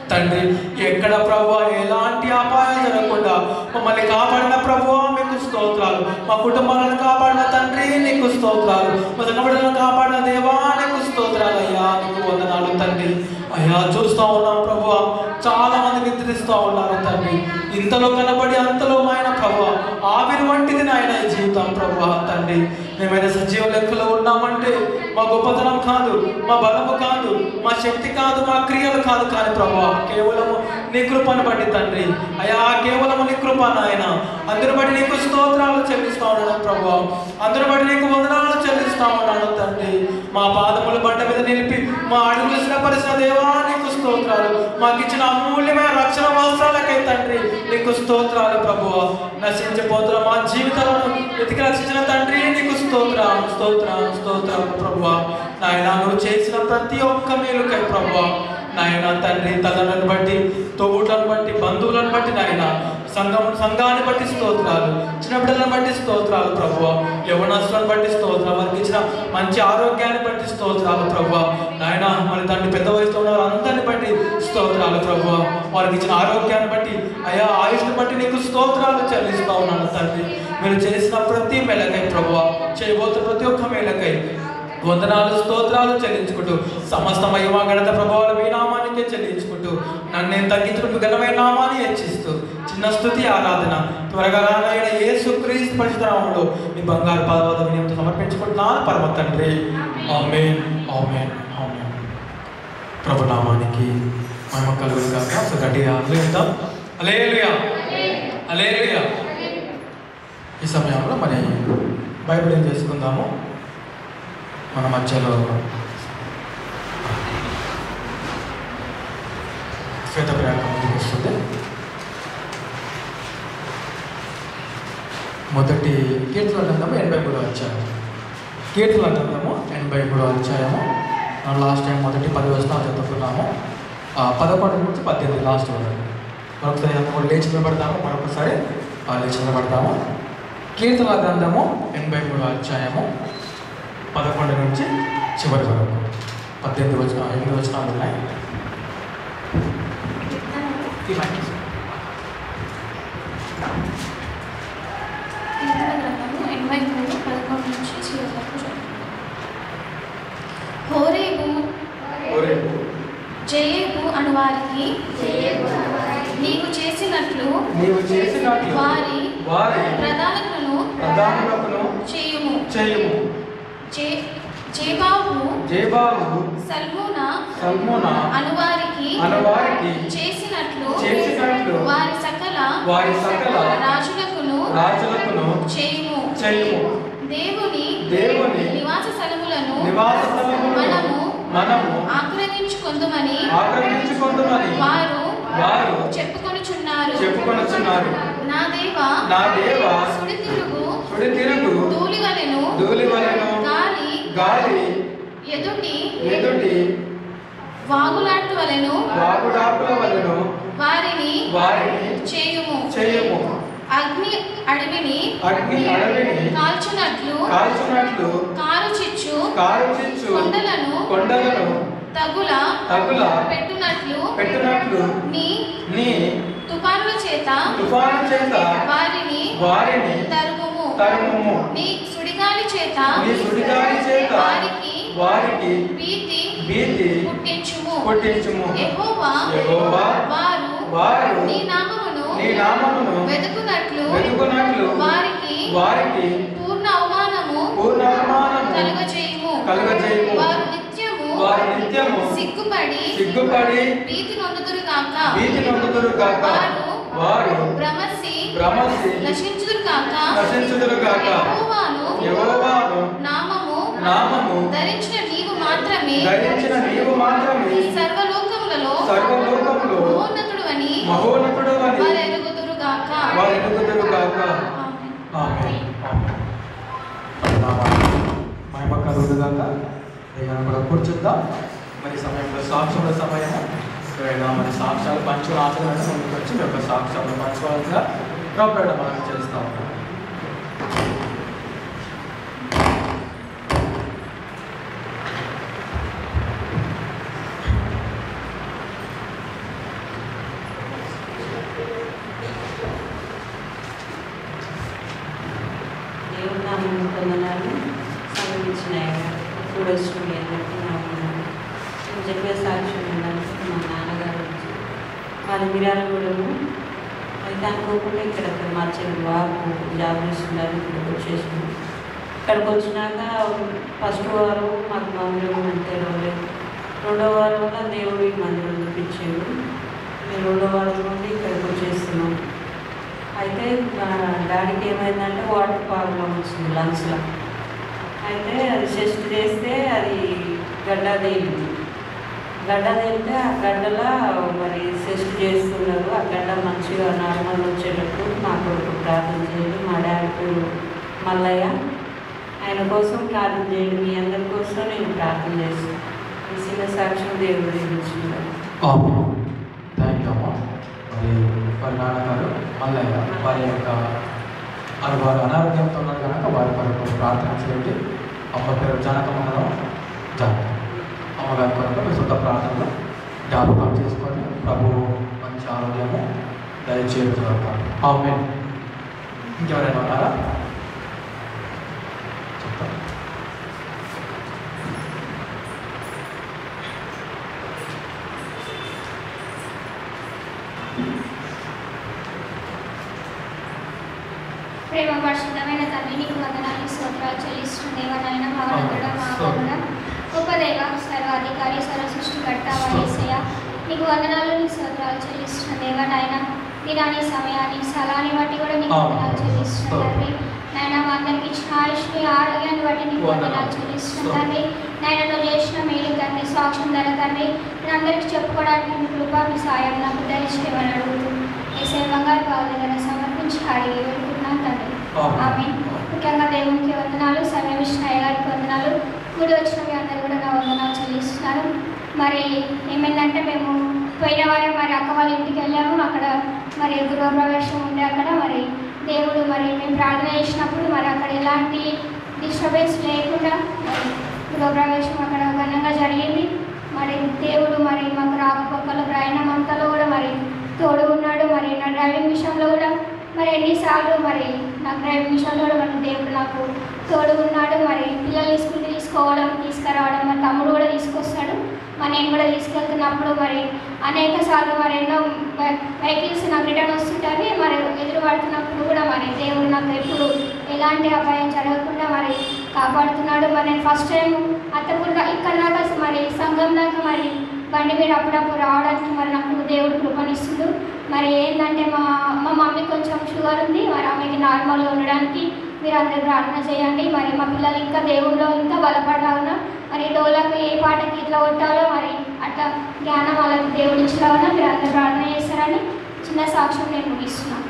తండ్రి ఎక్కడ ప్రభువా ఎలాంటి అపాయం జరగకుండా మమ్మల్ని కాపాడిన ప్రభువా మీకు స్తోత్రాలు. మా కుటుంబాలను కాపాడిన తండ్రి నీకు స్తోత్రాలు. మా సంగబిడ్డలను కాపాడిన దేవా నీకు స్తోత్రాలు. అయ్యా నీకు వందనాలు తండ్రి. అయ్యా చూస్తూ ఉన్నాం ప్రభువా, చాలా మంది నిద్రిస్తూ ఉన్నారు తండ్రి. ఇంతలో కనబడి అంతలో ఆయన ప్రభువా ఆవిరి వంటిది నాయన ఈ జీవితం ప్రభువా తండ్రి. మేమైనా సజీవ లెక్కలో ఉన్నామంటే మా గొప్పతనం కాదు, మా బలము కాదు, మా శక్తి కాదు, మా క్రియలు కాదు, కానీ ప్రభువా కేవలము నీ కృపను బట్టి తండ్రి. అయ్యా కేవలము నీ కృప నాయన. అందరి బట్టి నీకు స్తోత్రాలు చెల్లిస్తా ఉన్నాను ప్రభువా. అందరి బట్టి నీకు వందనాలు చెల్లిస్తా ఉన్నాను తండ్రి. మా పాదముల బండ మీద నిలిపి మా అడుగులు స్థిరపరిచిన దేవా నీకు స్తోత్రాలు. మాకు ఇచ్చిన అమూల్యమైన రక్షణ వస్త్రాలకై తండ్రి నీకు స్తోత్రాలు ప్రభువా. నశించిపోతున్న మా జీవితాలను వెతికి రక్షించిన తండ్రి నీకు స్తోత్రం స్తోత్రం స్తోత్రం ప్రభువా. నాయన నువ్వు చేసిన ప్రతి ఒక్క మేలుకై ప్రభువా నాయన తండ్రి, తల్లులను బట్టి, తోబుట్లను బట్టి, బంధువులను బట్టి నాయన, సంఘాన్ని బట్టి స్తోత్రాలు, చిన్న బిడ్డలను బట్టి స్తోత్రాలు ప్రభువా. యవనస్తులను బట్టి స్తోత్రాలు, వారికి ఇచ్చిన మంచి ఆరోగ్యాన్ని బట్టి స్తోత్రాలు ప్రభువా. నాయన మరి తండ్రి పెద్ద వయసులో ఉన్న వారందరిని బట్టి స్తోత్రాలు ప్రభువా. వారికి ఇచ్చిన ఆరోగ్యాన్ని బట్టి, అయా ఆయుష్ని బట్టి నీకు స్తోత్రాలు చెల్లిస్తూ ఉన్నాను తండ్రి. మీరు చేసిన ప్రతి మేలకై ప్రభువా, చేయబోతున్న ప్రతి ఒక్క మేలకై వందనాలు స్తోత్రాలు చెల్లించుకుంటూ సమస్త మహిమ ఘనత ప్రభావాలు మీ నామానికే చెల్లించుకుంటూ నన్ను నేను తగ్గించుకుంటూ ఘనమైన నామాన్ని హెచ్చిస్తూ చిన్న స్తుతి ఆరాధన త్వరగా రానైన యేసుక్రీస్తు పరిశుద్ధ నామములో మీ బంగారు పాదవద్ద వినయంతో సమర్పించుకుంటున్నాను పరమ తండ్రి. ఆమేన్ ఆమేన్ ఆమేన్. ప్రభు నామానికి మహిమ కలుగును గాక. సో గట్టిగా హల్లెలూయా హల్లెలూయా హల్లెలూయా. ఈ సమయంలో మరి బైబిల్ ఏం చేసుకుందాము. మన మధ్యలో శ్వేతప్రయాగం ముందుకు వస్తుంది. మొదటి కీర్తన గ్రంథము 83వ అధ్యాయం. కీర్తన గ్రంథము 83వ అధ్యాయము. లాస్ట్ టైం మొదటి 10 వచనాలు చదువుకున్నాము. 11 నుంచి 18 లాస్ట్ వరకు. మరొకసారి లేచి నిలబడతాము. మరొకసారి లేచి నిలబడతాము. కీర్తన గ్రంథము 83వ అధ్యాయము 11 నుంచి చివరి వరకు 8 వచనాలు ఉన్నాయి. జయేబు అను వారికి నీవు చేసినట్లు వారి ప్రధానులను చేయుము. జేబాబు సల్మోనా అనువారికి చేసినట్లు వారి సకల రాజులకును చేయుము. దేవుని నివాస స్థలములను మనము ఆక్రమించుకొందుమని వారు చెప్పుకొనుచున్నారు. నా దేవా సుడి తిరుగు ధూళివలెను గాలి ఎదుటి వాగులాట వలెను వారిని చేయుము. అగ్ని అడవిని కాల్చునట్లు కారు చిచ్చు కొండలను తగుల పెట్టునట్లు నీ తుఫానుల చేత వారిని తరుముము. నీ సుడిగాలి సుడిగాలి చేత వారికి భీతి పుట్టించుము. యెహోవా వారు నీ నామమును వెతుకునట్లు వారికి పూర్ణ అవమానము కలుగజేయుము. వారు నిత్యము సిగ్గుపడి భీతి నొందుదురు గాక. వారు భ్రమసి నశించుదురు గాక. యెహోవాను నామము ధరించిన నీవు మాత్రమే సర్వలోకములలో మహోన్నతుడు అని వారు ఎరుగుదురు గాక. ఆమేన్. మహిమ కలుగును గాక. కూడా కూర్చుందాం. మరి సమయంలో సాక్ష్యముల సమయం. మరి సాక్ష్యాలు పంచుకుని ఆచరణ ముందుకు వచ్చి మీ యొక్క సాక్ష్యాలను పంచుకోవాలిగా ప్రభుత్వ మనం చేస్తా ఉన్నాం. చెప్పే సాక్ష్యం ఏంటంటే మా నాన్నగారు వచ్చి వాళ్ళ మిర్యాలగూడెము అయితే అనుకోకుండా ఇక్కడ మా చెల్లి బాబు జాబ్ చేస్తున్నారు. ఇక్కడికి వచ్చేసింది. ఇక్కడికి వచ్చినాక ఫస్ట్ వారం మాకు మందిరం తెలవలేదు. రెండో వారంలో దేవుడి మందిరం చూపించాడు. మేము రెండో వారం నుండి ఇక్కడికి వచ్చేస్తున్నాం. అయితే మా డాడీకి ఏమైందంటే వాటర్ ప్రాబ్లం వచ్చింది లంగ్స్లో. అయితే అది టెస్ట్ చేస్తే అది గడ్డ తేలితే ఆ గడ్డలో మరి టెస్ట్ చేస్తున్నారు. ఆ గడ్డ మంచిగా నార్మల్ వచ్చేటట్టు మా కొడుకు ప్రార్థన చేయండి. మా డాడీ పేరు మల్లయ్య, ఆయన కోసం ప్రార్థన చేయండి. మీ అందరి కోసం నేను ప్రార్థన చేస్తాను. ఈ చిన్న సాక్ష్యం దేవుడు దీవించింది. థ్యాంక్ యూ అమ్మ. మరి వారి నాన్నగారు మల్లయ్య వారి యొక్క వారు అనారోగ్యంతో ఉన్నారు కనుక వారి కొరకు ప్రార్థన చేయండి. అమ్మ పేరు జానకమ్మ జానక. అమ్మగారి కొరకు మీ సొంత ప్రార్థనలు జ్ఞాపకం చేసుకొని ప్రభు మంచి ఆరోగ్యము దయచేయగలుగుతారు. ఆమేన్. ఇంకెవరైనా ఉన్నారా? చెప్తాను. ప్రేమ పరిశుద్ధమైన తండ్రి నీకు వందనాలు స్తోత్రాలు చెల్లిస్తుంది. దేవనాయన భవనతుడ మహాగణుడ గొప్ప దేవ సర్వాధికారి సర్వ సృష్టికర్త యేసయ్య నీకు వందనాలు నీకు స్తోత్రాలు చెల్లిస్తుంది. దేవనాయన దినాన్ని సమయాన్ని స్థలాన్ని బట్టి కూడా నీకు వందనాలు చెల్లిస్తుంది. నాయన మా అందరికి ఇచ్చిన ఆయుష్ని ఆరోగ్యాన్ని బట్టి నీకు వందనాలు చెల్లిస్తుంది. నాయన నువ్వు చేసిన మేలు తండ్రి సాక్ష్యం ధర తండ్రి నేను అందరికీ చెప్పుకోవడానికి మీ కృప మీ సాయం నాకు దయచేయమని అడుగుతూ యేసయ్య బంగారు పాద దగ్గర సమర్పించి అడిగి వేడుకుంటున్నాను తండ్రి. ఆమేన్. ముఖ్యంగా దేవునికి వందనాలు, సమయం ఇచ్చిన అయ్యగారికి వందనాలు, కూడి వచ్చిన మీ అందరూ కూడా నా వందనాలు చెల్లిస్తున్నాను. మరి ఏమైందంటే మేము పోయిన వారం మరి అక్క వాళ్ళ ఇంటికి వెళ్ళాము. అక్కడ మరి గృహప్రవేశం ఉండే అక్కడ మరి దేవుడు మరి మేము ప్రార్థన చేసినప్పుడు మరి అక్కడ ఎలాంటి డిస్టర్బెన్స్ లేకుండా మరి గృహప్రవేశం అక్కడ ఘనంగా జరిగింది. మరి దేవుడు మరి మాకు రాకపోకల ప్రయాణం అంతలో కూడా మరి తోడు ఉన్నాడు. మరి నా డ్రైవింగ్ విషయంలో కూడా మరి ఎన్నిసార్లు మరి నా డ్రైవింగ్ విషయంలో కూడా మరి దేవుడు నాకు తోడు ఉన్నాడు. మరి పిల్లల్ని స్కూల్కి తీసుకురావడం మరి తమ్ముడు కూడా తీసుకొస్తాడు. మరి నేను కూడా తీసుకెళ్తున్నప్పుడు మరి అనేక సార్లు మరి ఎన్నో వెహికల్స్ నాకు రిటర్న్ వస్తుంటాయి. మరి ఎదురు పడుతున్నప్పుడు కూడా మరి దేవుడు నాకు ఎప్పుడు ఎలాంటి అపాయం జరగకుండా మరి కాపాడుతున్నాడు. మరి నేను ఫస్ట్ టైం అత్తపూర్ ఇక్కడ దాకా మరి సంఘం దాకా మరి బండి మీద అప్పుడప్పుడు రావడానికి మరి నాకు దేవుడు కృపనిస్తుంది. మరి ఏంటంటే మా మమ్మీ కొంచెం షుగర్ ఉంది. మరి ఆమెకి నార్మల్గా ఉండడానికి మీరు అందరూ ప్రార్థన చేయండి. మరి మా పిల్లలు ఇంకా దేవుడిలో ఇంకా బలపడాలన్నా మరి డోలకు ఏ పాటకి ఇట్లా కొట్టాలో మరి అట్లా జ్ఞానం వాళ్ళకి దేవుడు ఇచ్చినా మీరు అందరూ ప్రార్థన చేస్తారని చిన్న సాక్ష్యం నేను ముగిస్తున్నాను.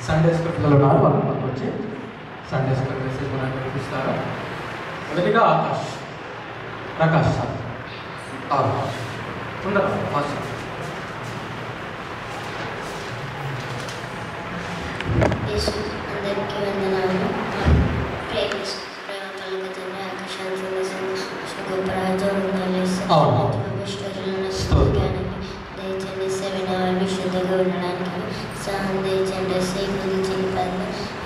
సండే స్కూల్ పిల్లలు ఉన్నారు. వాళ్ళు మనకు వచ్చి సండే స్కూల్ మెసేజ్ మనకు నేర్పిస్తారు. మొదటిగా ప్రకాష్ సార్ ఉండరు ఫస్ట్. అందరికీ వందనాలు. ప్రేమ కలుగుతుంది ఆకాశాన్ని గొప్ప రాజ్యం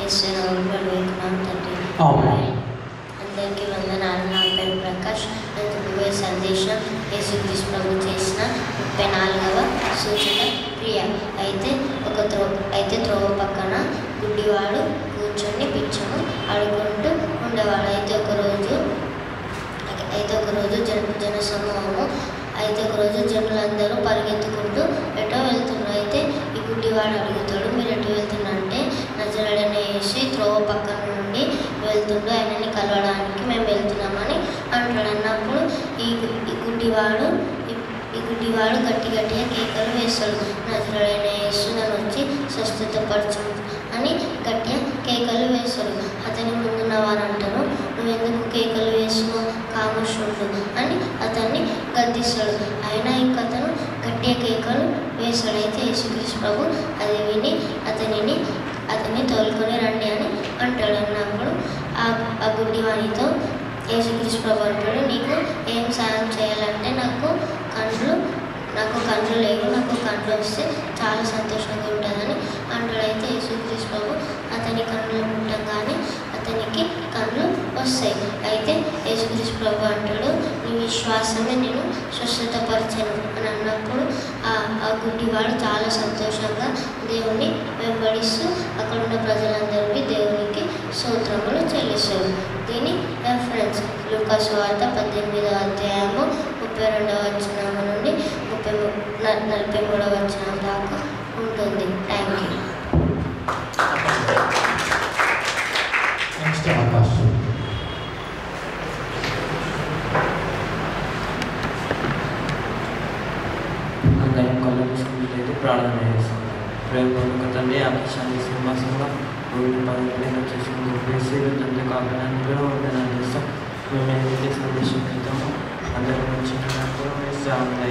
యేసు నామములో వేడుకుంటున్నాం తండ్రి. ఆమేన్. అందరికీ వందనాలు. నా పేరు ప్రకాష్. నేను సందేశం యేసుక్రీస్తు ప్రభు చేసిన 34వ సూచన క్రియ. అయితే త్రోవ పక్కన గుడ్డివాడు కూర్చొని పిచ్చము అడుగుంటూ ఉండేవాడు. అయితే ఒకరోజు జన సమూహము ఒకరోజు జనులందరూ పరిగెత్తుకుంటూ ఎటో వెళ్తున్నారు. అయితే ఈ గుడ్డివాడు అడుగుతాడు, మీరు ఎటు వెళ్తున్నారు అంటే, నజరేయుడైన యేసు త్రోవ పక్కన నుండి వెళ్తుండు, ఆయనని కలవడానికి మేము వెళ్తున్నామని అంటాడు. అన్నప్పుడు ఈ గుడ్డివాడు గట్టిగా కేకలు వేస్తాడు. నజరేయుడైన యేసు నన్ను వచ్చి స్వస్థతపరచు అని గట్టిగా కేకలు వేస్తాడు. అతని ముందున్న వారు అంటారు, నువ్వెందుకు కేకలు వేస్తున్నావు, కాముషుడు అని అతన్ని గద్దిస్తాడు. అయినా ఇంక అతను గట్టిగా కేకలు వేస్తాడు. అయితే యేసుక్రీస్తు ప్రభు అది విని అతన్ని తోలుకొని రండి అని అంటాడు. అన్నప్పుడు ఆ గుడ్డివానితో యేసుక్రీస్తు ప్రభు అంటాడు, నీకు ఏం సాయం చేయాలంటే నాకు కళ్ళు లేవు, నాకు కళ్ళు వస్తే చాలా సంతోషంగా ఉంటుందని అంటాడు. అయితే యేసుక్రీస్తు ప్రభు అతని కళ్ళు ముట్టంగానే అతనికి కళ్ళు వస్తాయి. అయితే యేసుక్రీస్తు ప్రభు అంటాడు, నీ విశ్వాసమే నేను స్వస్థతపరిచాను అని అన్నప్పుడు ఆ గుడ్డివాడు చాలా సంతోషంగా దేవుని వెంబడిస్తూ అక్కడ ఉన్న ప్రజలందరికీ దేవునికి స్తోత్రములు చెల్లిస్తారు. దీని రెఫరెన్స్ లూకా సువార్త 18వ అధ్యాయము 32వ వచనం నుండి 43వ వచనం దాకా ఉంటుంది. Thank you. నెక్స్ట్ ఆకాష్. అందరం కళ్ళు మూసుకున్నట్లయితే ప్రార్థన చేస్తాం. ప్రేమపూర్వక తండ్రి, ఆకాశాన్ని సింహాసంగా భూమి పదవిలో చేసుకుని చెప్పేసి తండ్రి కాకడానికి కూడా వందనాలు చేస్తాం. మేము ఏదైతే సందేశం పెడతామో అందరం వచ్చినప్పుడు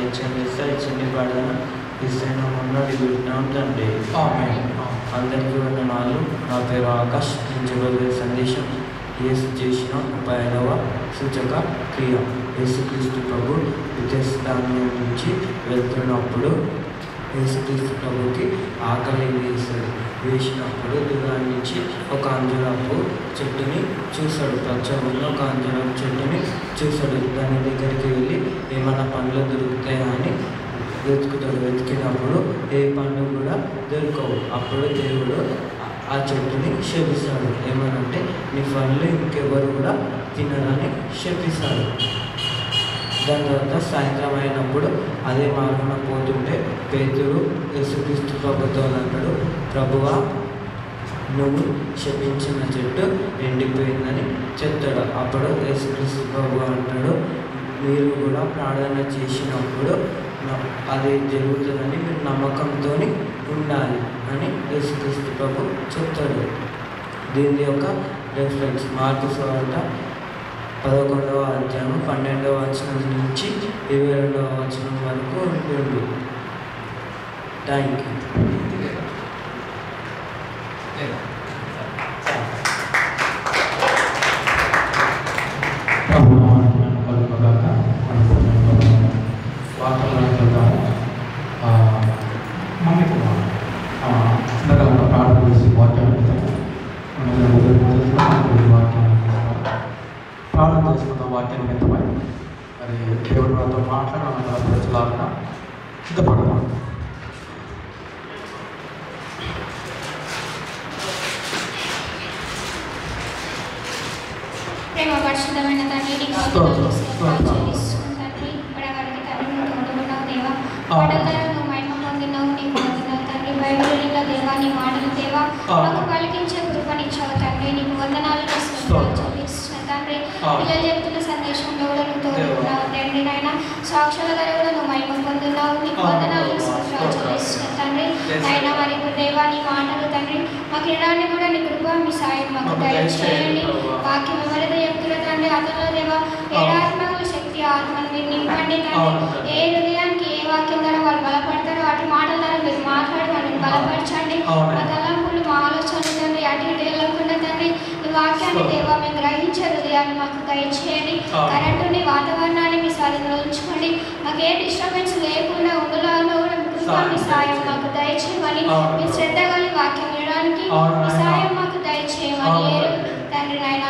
ఇచ్చండి ప్రార్థన ఇస్తైనా అడుగుతున్నాం తండ్రి. అందరికీ వందనాలు. నా పేరు ఆకాష్. నేను చెప్పబోయే సందేశం యేసు చేసిన 35వ సూచక క్రియ. యేసుక్రీస్తు ప్రభు విదేశాన్ని నుంచి వెళ్తున్నప్పుడు యేసుక్రీస్తు ప్రభుకి ఆకలి వేసినప్పుడు దూరం నుంచి ఒక అంజూరపు చెట్టుని చూశాడు. పచ్చబడిన ఒక అంజూరపు చెట్టుని చూశాడు. దాని దగ్గరికి వెళ్ళి ఏమైనా పండ్లు దొరుకుతాయా అని వెతికినప్పుడు ఏ పండ్లు కూడా దొరకవు. అప్పుడు దేవుడు ఆ చెట్టుని శపిస్తాడు. ఏమనంటే, నీ పండ్లు ఇంకెవరు కూడా తినరని శపిస్తాడు. దాని తర్వాత సాయంత్రం అయినప్పుడు అదే మార్గంలో పోతుంటే పేతురు యేసుక్రీస్తు ప్రభుతో అంటాడు, ప్రభువా, నువ్వు శపించిన చెట్టు ఎండిపోయిందని చెప్తాడు. అప్పుడు యేసుక్రీస్తు ప్రభు అంటాడు, మీరు కూడా ప్రార్థన చేసినప్పుడు అది జరుగుతుందని మీరు నమ్మకంతో ఉండాలి అని యేసుక్రీస్తు ప్రభు చెప్తాడు. దీని యొక్క రెఫరెన్స్ మార్కు సువార్త 11వ అధ్యాయం 12వ వచనం నుంచి 22వ వచనం వరకు ఉంటుంది. Thank you. చిన్నగా ప్రార్థన చేసి వాక్యాన్ని ప్రార్థన చేసుకున్న వాక్యాన్ని వింతమై మరి దేవుడు నాతో మాట్లాడాలన్న ప్రజలాగా సిద్ధపడతాం. ప్రేమ పరిశుద్ధమైన తండ్రి, నీకు వందనాలు చెల్లిస్తున్నాను తండ్రి. ఇప్పటివరకు తండ్రి నువ్వు తోడుకున్నావు దేవా, పడతల నువ్వు మహిమ పొందినావు, నీకు వందనాలు తండ్రి. బైబిల్లో దేవా నీ మాటలు దేవా మాకు పలికించే కృపనిచ్చావు తండ్రి, నీకు వందనాలు చెల్లిస్తున్నాను తండ్రి. పిల్లలు చెప్తున్న సందేశంలో కూడా నువ్వు తోడుకున్నావు తండ్రి. నాయన సాక్షుల ద్వారా కూడా నువ్వు మహిమ పొందున్నావు, నీకు వందనాలు చెల్లిస్తున్నాను తండ్రి. నాయన మరి దేవా నీ మాటలు తండ్రి మాకు వినడానికి కూడా నీ కృప మీ సాయం మాకు దయచేయండి. వాక్యం ఎవరైతే చెప్తున్న తండ్రి అతను దేవా ఏడాత్మల శక్తి ఆత్మను మీరు నింపండి తండ్రి. ఏ హృదయానికి ఏ వాక్యం ద్వారా వాళ్ళు బలపడతారో వాటి మాటల ద్వారా మీరు మాట్లాడి వాళ్ళని బలపరచండి. మా తలంపులు మా ఆలోచనలు తండ్రి అటు ఇటు వెళ్ళకుండా తండ్రి ఈ వాక్యాన్ని దేవా మేము గ్రహించే హృదయాన్ని మాకు దయచేయండి. కరెంటుని వాతావరణాన్ని మీ స్వాధీనంలో ఉంచుకోండి. మాకు ఏ డిస్టర్బెన్స్ లేకుండా ఉండలాలో కూడా మీ సాయం మాకు దయచేయమని మీ శ్రద్ధ కలిగి వాక్యం వినడానికి మీ సాయం మాకు దయచేయండి. ఇమానుయేలు తండ్రి నాయన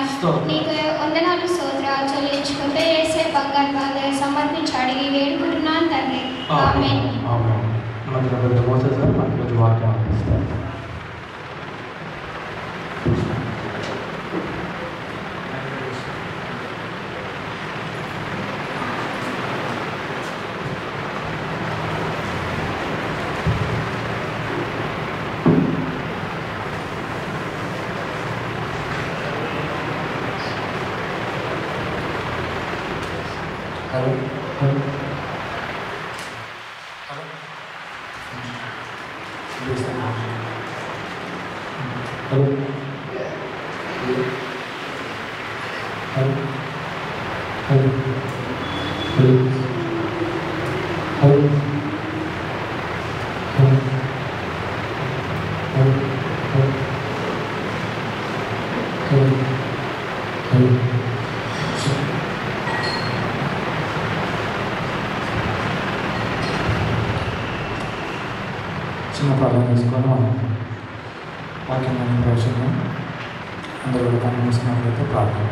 నీకు వందనాలు స్తోత్రాలు చెల్లించుకుంటూ యేసే బంగారు బాగా సమర్పించి అడిగి వేడుకుంటున్నాను తండ్రి. ఆమేన్. మనకి మోసెస్ గారు మనకి కొంచెం వాక్యం అందిస్తారు. Hello hello hello hello hello hello hello hello hello చిన్న ప్రార్థన చేసుకొని మనం వాక్యాన్ని ప్రవేశిద్దాం. అందరూ కన్ను మూసినట్లయితే ప్రార్థన.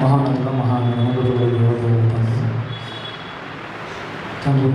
మహానదుల మహానదులు తండ్రి